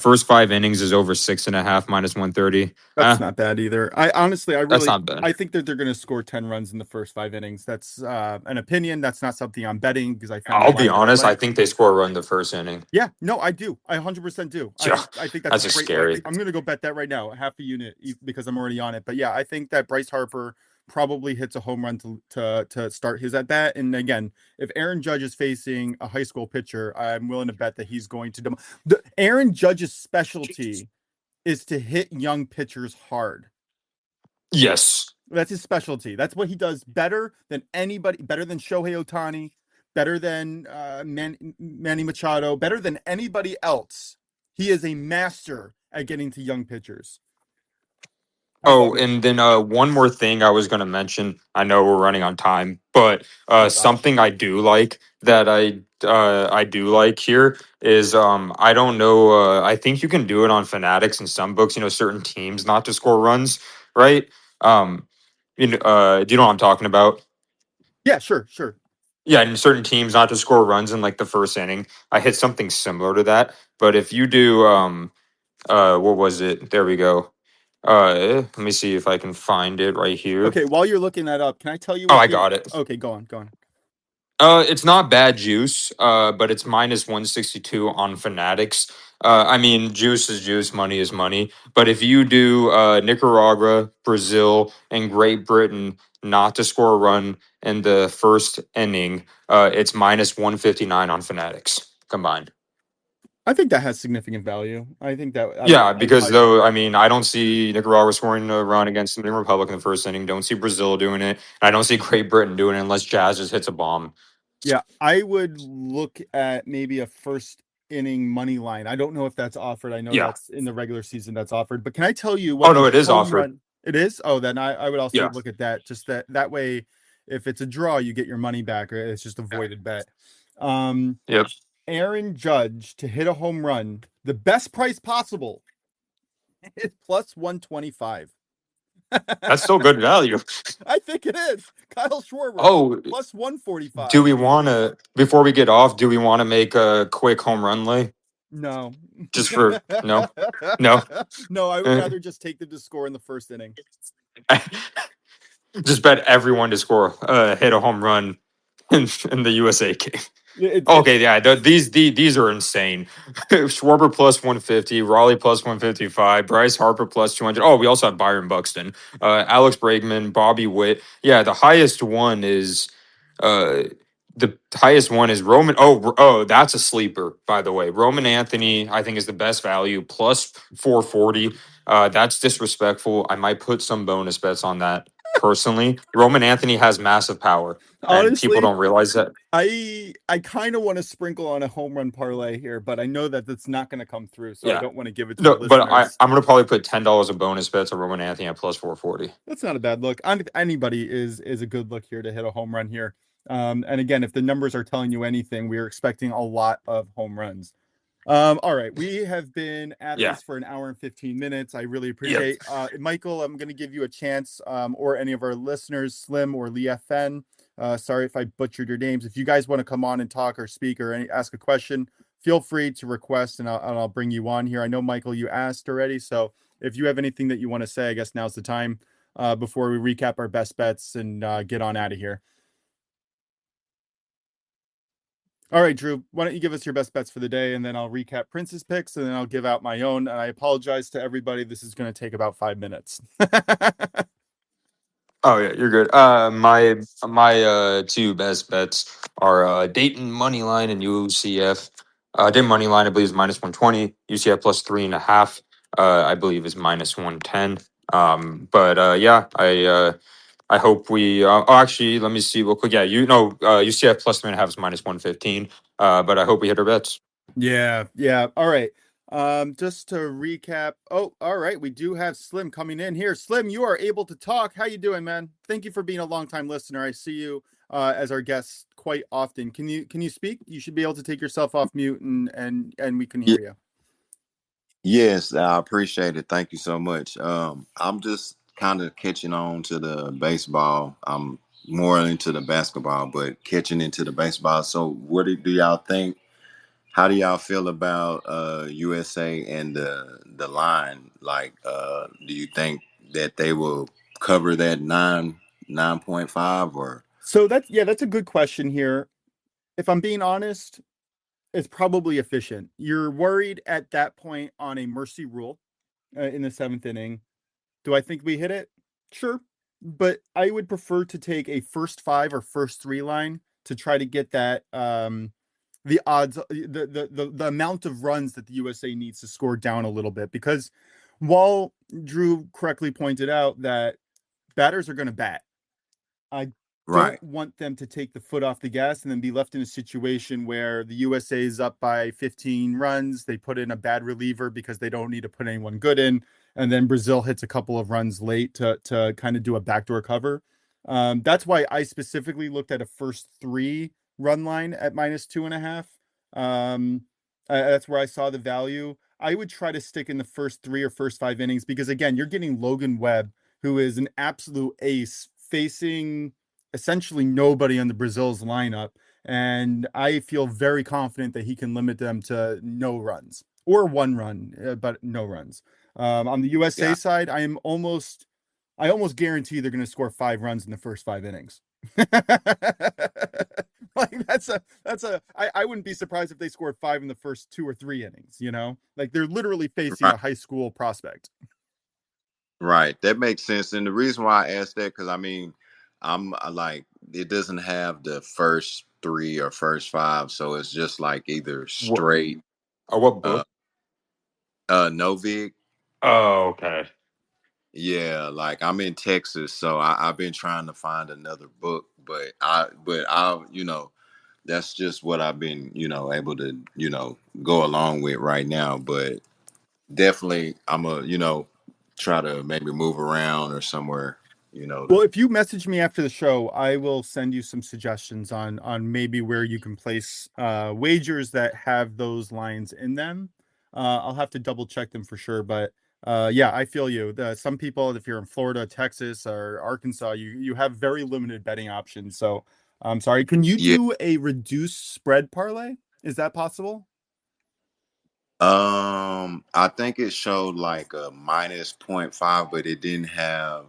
[SPEAKER 2] First 5 innings is over 6.5 -130.
[SPEAKER 3] That's not bad either.
[SPEAKER 2] That's not bad.
[SPEAKER 3] I think that they're going to score 10 runs in the first 5 innings. That's an opinion. That's not something I'm betting, because I found
[SPEAKER 2] I'll be
[SPEAKER 3] live
[SPEAKER 2] honest.
[SPEAKER 3] parlay.
[SPEAKER 2] I think they score a run the first inning.
[SPEAKER 3] Yeah, no, I do. I 100% do.
[SPEAKER 2] Yeah,
[SPEAKER 3] I think that's
[SPEAKER 2] that's
[SPEAKER 3] a
[SPEAKER 2] just
[SPEAKER 3] great
[SPEAKER 2] scary.
[SPEAKER 3] look. I'm going to go bet that right now, half a unit, because I'm already on it. But yeah, I think that Bryce Harper probably hits a home run to start his at bat. And again, if Aaron Judge is facing a high school pitcher, I'm willing to bet that he's going to. Aaron Judge's specialty is to hit young pitchers hard.
[SPEAKER 2] Yes.
[SPEAKER 3] That's his specialty. That's what he does better than anybody, better than Shohei Ohtani, better than Manny Machado, better than anybody else. He is a master at getting to young pitchers.
[SPEAKER 2] Oh, and then one more thing I was going to mention. I know we're running on time, but something I do like that I do like here is I don't know. I think you can do it on Fanatics and some books. Certain teams not to score runs, right? Do you know what I'm talking about?
[SPEAKER 3] Yeah, sure.
[SPEAKER 2] Yeah, and certain teams not to score runs in like the first inning. I hit something similar to that, but if you do what was it? There we go. Let me see if I can find it right here.
[SPEAKER 3] Okay, while you're looking that up, can I tell you?
[SPEAKER 2] Oh, I got it.
[SPEAKER 3] Okay, go on.
[SPEAKER 2] It's not bad juice, but it's -162 on Fanatics. I mean, juice is juice, money is money. But if you do Nicaragua, Brazil, and Great Britain not to score a run in the first inning, it's -159 on Fanatics combined.
[SPEAKER 3] I think that has significant value. I think that.
[SPEAKER 2] Yeah, because I mean, I don't see Nicaragua scoring a run against the Dominican Republic in the first inning. Don't see Brazil doing it. I don't see Great Britain doing it unless Jazz just hits a bomb.
[SPEAKER 3] Yeah, I would look at maybe a first inning money line. I don't know if that's offered. I know that's in the regular season that's offered. But can I tell you what?
[SPEAKER 2] Oh no, it is offered.
[SPEAKER 3] It is? Oh, then I would also
[SPEAKER 2] Yeah.
[SPEAKER 3] look at that. Just that way, if it's a draw, you get your money back, or it's just a voided bet.
[SPEAKER 2] Yep.
[SPEAKER 3] Aaron Judge to hit a home run, the best price possible, is +125.
[SPEAKER 2] That's still good value.
[SPEAKER 3] I think it is. Kyle Schwarber.
[SPEAKER 2] Oh,
[SPEAKER 3] +145.
[SPEAKER 2] do we want to, before we get off, do we want to make a quick home run lay?
[SPEAKER 3] No.
[SPEAKER 2] Just for, no?
[SPEAKER 3] No, I would rather just take them to score in the first inning.
[SPEAKER 2] Just bet everyone to score, hit a home run in the USA game. Okay, yeah, these are insane. Schwarber +150, Raleigh +155, Bryce Harper +200. Oh, we also have Byron Buxton, Alex Bregman, Bobby Witt. Yeah, the highest one is Roman. Oh, that's a sleeper, by the way. Roman Anthony, I think, is the best value, +440. That's disrespectful. I might put some bonus bets on that personally. Roman Anthony has massive power. And
[SPEAKER 3] Honestly,
[SPEAKER 2] people don't realize that.
[SPEAKER 3] I kind of want to sprinkle on a home run parlay here, but I know that that's not going to come through, so I don't want to give it to the listeners.
[SPEAKER 2] But I'm going to probably put $10 of bonus bets on Roman Anthony at +440.
[SPEAKER 3] That's not a bad look. Anybody is a good look here to hit a home run here. And again, if the numbers are telling you anything, we are expecting a lot of home runs. All right, we have been at this for an hour and 15 minutes. I really appreciate Michael. I'm going to give you a chance, or any of our listeners, Slim or Lee FN. Sorry if I butchered your names. If you guys want to come on and talk or speak or ask a question, feel free to request, and I'll bring you on here. I know, Michael, you asked already, so if you have anything that you want to say, I guess now's the time. before we recap our best bets and get on out of here. All right, Drew, why don't you give us your best bets for the day, and then I'll recap Prince's picks, and then I'll give out my own. And I apologize to everybody. This is going to take about 5 minutes.
[SPEAKER 2] Oh yeah, you're good. My two best bets are Dayton money line and UCF. Dayton money line I believe is -120. UCF plus 3.5. I believe is -110. But yeah, I hope we. Actually, let me see real quick. Yeah, UCF plus 3.5 is -115. But I hope we hit our bets.
[SPEAKER 3] Yeah. All right. Just to recap. Oh, all right. We do have Slim coming in here. Slim, you are able to talk. How you doing, man? Thank you for being a longtime listener. I see you as our guest quite often. Can you speak? You should be able to take yourself off mute and we can hear you.
[SPEAKER 5] Yes, I appreciate it. Thank you so much. I'm just kind of catching on to the baseball. I'm more into the basketball, but catching into the baseball. So what do y'all think? How do y'all feel about USA and the line? Like, do you think that they will cover that 9.5 or?
[SPEAKER 3] So that's a good question here. If I'm being honest, it's probably efficient. You're worried at that point on a mercy rule in the 7th inning. Do I think we hit it? Sure. But I would prefer to take a first 5 or first 3 line to try to get that the odds the amount of runs that the USA needs to score down a little bit, because while Drew correctly pointed out that batters are going to bat, I
[SPEAKER 5] Right.
[SPEAKER 3] don't want them to take the foot off the gas and then be left in a situation where the USA is up by 15 runs. They put in a bad reliever because they don't need to put anyone good in. And then Brazil hits a couple of runs late to kind of do a backdoor cover. That's why I specifically looked at a first 3 run line at -2.5. That's where I saw the value. I would try to stick in the first 3 or first 5 innings because, again, you're getting Logan Webb, who is an absolute ace, facing essentially nobody on the Brazil's lineup. And I feel very confident that he can limit them to no runs or 1 run, but no runs. On the USA side, I almost guarantee they're going to score 5 runs in the first 5 innings. Like I wouldn't be surprised if they scored 5 in the first 2 or 3 innings, like they're literally facing
[SPEAKER 5] Right.
[SPEAKER 3] a high school prospect.
[SPEAKER 5] Right. That makes sense. And the reason why I asked that, because I mean, I'm like, it doesn't have the first 3 or first 5. So it's just like either
[SPEAKER 2] What?
[SPEAKER 5] straight
[SPEAKER 2] What book?
[SPEAKER 5] Novig.
[SPEAKER 2] Oh, okay.
[SPEAKER 5] Yeah, like I'm in Texas, so I've been trying to find another book, but I that's just what I've been, able to, go along with right now. But definitely I'm try to maybe move around or somewhere,
[SPEAKER 3] Well, if you message me after the show, I will send you some suggestions on maybe where you can place wagers that have those lines in them. I'll have to double check them for sure, but yeah, I feel you. Some people, if you're in Florida, Texas, or Arkansas, you have very limited betting options. So I'm sorry. Can you
[SPEAKER 5] Yeah.
[SPEAKER 3] do a reduced spread parlay? Is that possible?
[SPEAKER 5] I think it showed like a -0.5, but it didn't have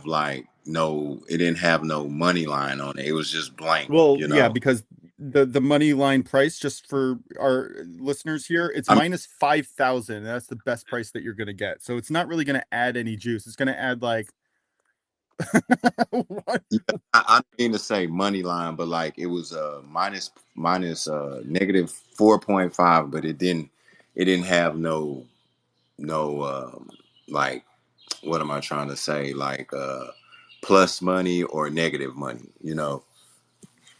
[SPEAKER 5] like it didn't have no money line on it. It was just blank,
[SPEAKER 3] Well, yeah, because the money line price, just for our listeners here, it's
[SPEAKER 5] I mean,
[SPEAKER 3] -5,000. That's the best price that you're going to get. So it's not really going to add any juice. It's going to add like what?
[SPEAKER 5] I didn't mean to say money line, but like it was minus -4.5, but it didn't have no like, what am I trying to say, like plus money or negative money,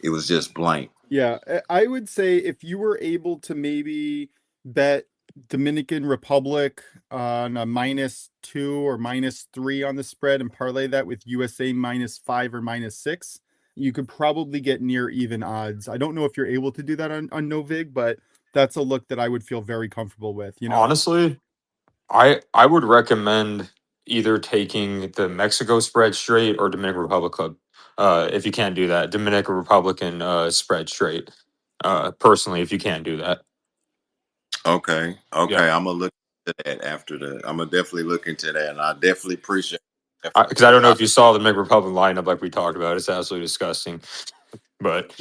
[SPEAKER 5] it was just blank.
[SPEAKER 3] Yeah, I would say if you were able to maybe bet Dominican Republic on a -2 or -3 on the spread and parlay that with USA -5 or -6, you could probably get near even odds. I don't know if you're able to do that on Novig, but that's a look that I would feel very comfortable with,
[SPEAKER 2] Honestly, I would recommend either taking the Mexico spread straight or Dominican Republic club. If you can't do that, Dominican Republican spread straight. Personally, if you can't do that,
[SPEAKER 5] Okay,
[SPEAKER 2] yeah.
[SPEAKER 5] I'm gonna look that after I'm gonna definitely look into that, and I definitely appreciate it.
[SPEAKER 2] Because I don't know if you saw the McRepublic lineup like we talked about. It's absolutely disgusting. But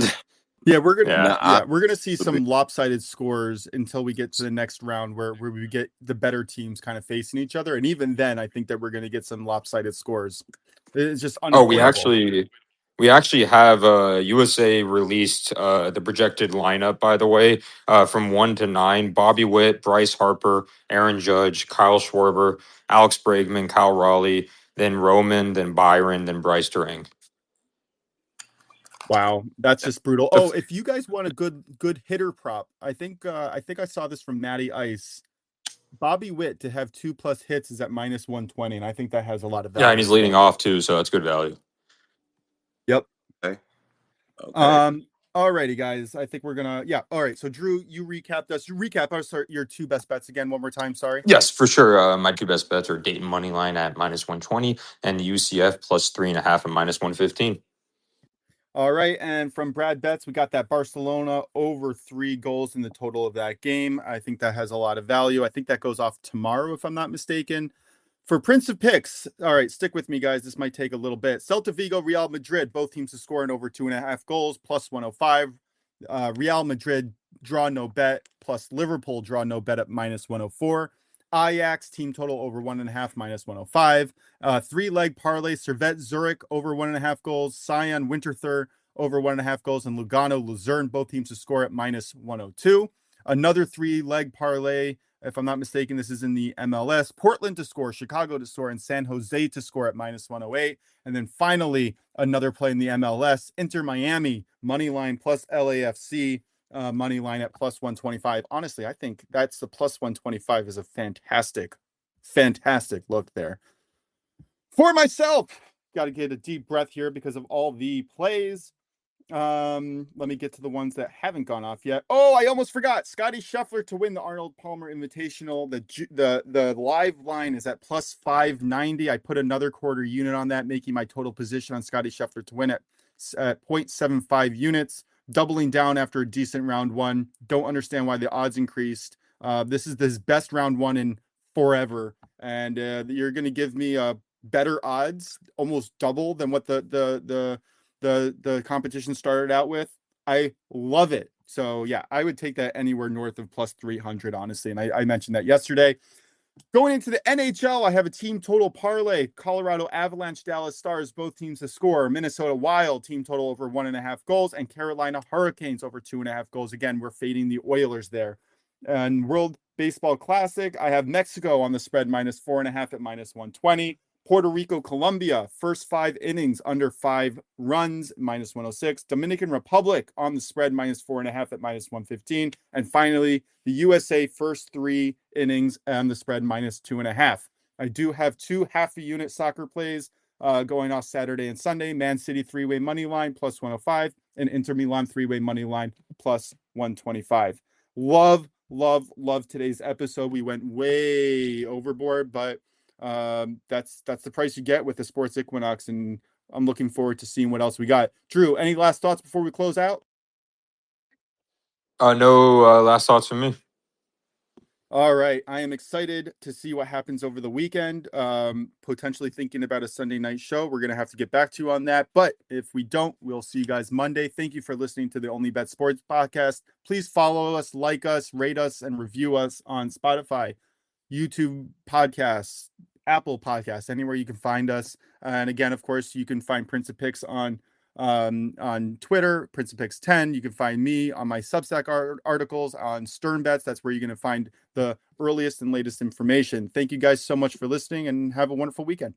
[SPEAKER 3] Yeah, we're gonna
[SPEAKER 2] yeah,
[SPEAKER 3] we're gonna see some lopsided scores until we get to the next round where we get the better teams kind of facing each other. And even then, I think that we're gonna get some lopsided scores. It's just
[SPEAKER 2] oh,
[SPEAKER 3] unavoidable.
[SPEAKER 2] we actually have USA released the projected lineup, by the way, from 1 to 9. Bobby Witt, Bryce Harper, Aaron Judge, Kyle Schwarber, Alex Bregman, Kyle Raleigh, then Roman, then Byron, then Bryce During.
[SPEAKER 3] Wow, that's just brutal. Oh, if you guys want a good hitter prop, I think I saw this from Matty Ice. Bobby Witt to have 2+ hits is at -120, and I think that has a lot of value.
[SPEAKER 2] Yeah, and he's leading off too, so that's good value.
[SPEAKER 3] Yep.
[SPEAKER 5] Okay.
[SPEAKER 3] Alrighty, guys. I think we're gonna all right. So Drew, you recapped us. You recap us your 2 best bets again one more time. Sorry.
[SPEAKER 2] Yes, for sure. My 2 best bets are Dayton money line at -120 and UCF plus 3.5 at -115.
[SPEAKER 3] All right, and from Brad Betts, we got that Barcelona over 3 goals in the total of that game. I think that has a lot of value. I think that goes off tomorrow, if I'm not mistaken. For Prince of Picks, all right, stick with me, guys. This might take a little bit. Celta Vigo, Real Madrid, both teams to score in over 2.5 goals, plus 105. Real Madrid draw no bet, plus Liverpool draw no bet at -104. Ajax team total over 1.5 -105. 3-leg parlay, Servette Zurich over 1.5 goals, Sion Winterthur over 1.5 goals, and Lugano Luzerne, both teams to score at -102. Another 3-leg parlay, if I'm not mistaken, this is in the MLS. Portland to score, Chicago to score, and San Jose to score at -108. And then finally, another play in the MLS, Inter Miami, money line plus LAFC, money line at +125. Honestly, I think that's the +125 is a fantastic look there. For myself, got to get a deep breath here because of all the plays. Let me get to the ones that haven't gone off yet. Oh, I almost forgot. Scotty Scheffler to win the Arnold Palmer Invitational. The live line is at +590. I put another quarter unit on that, making my total position on Scotty Scheffler to win at 0.75 units. Doubling down after a decent round one. Don't understand why the odds increased. This is his best round one in forever, and you're going to give me better odds, almost double than what the competition started out with. I love it. So yeah, I would take that anywhere north of +300, honestly. And I mentioned that yesterday. Going into the NHL, I have a team total parlay. Colorado Avalanche, Dallas Stars, both teams to score. Minnesota Wild, team total over 1.5 goals. And Carolina Hurricanes over 2.5 goals. Again, we're fading the Oilers there. And World Baseball Classic, I have Mexico on the spread -4.5 at -120. Puerto Rico, Colombia, first 5 innings under 5 runs, -106. Dominican Republic on the spread, -4.5 at -115. And finally, the USA first 3 innings on the spread, -2.5. I do have 2 half-a-unit soccer plays going off Saturday and Sunday. Man City 3-way money line, +105. And Inter Milan 3-way money line, +125. Love today's episode. We went way overboard, but that's the price you get with the Sports Equinox, and I'm looking forward to seeing what else we got. Drew, any last thoughts before we close out?
[SPEAKER 2] No last thoughts from me.
[SPEAKER 3] All right, I am excited to see what happens over the weekend. Potentially thinking about a Sunday night show. We're gonna have to get back to you on that, but if we don't, we'll see you guys Monday. Thank you for listening to the OnlyBets Sports Podcast. Please follow us, like us, rate us, and review us on Spotify, YouTube podcasts, Apple Podcasts, anywhere you can find us. And again, of course, you can find Prince of Picks on Twitter, Prince of Picks 10. You can find me on my Substack articles on SternBets. That's where you're going to find the earliest and latest information. Thank you guys so much for listening, and have a wonderful weekend.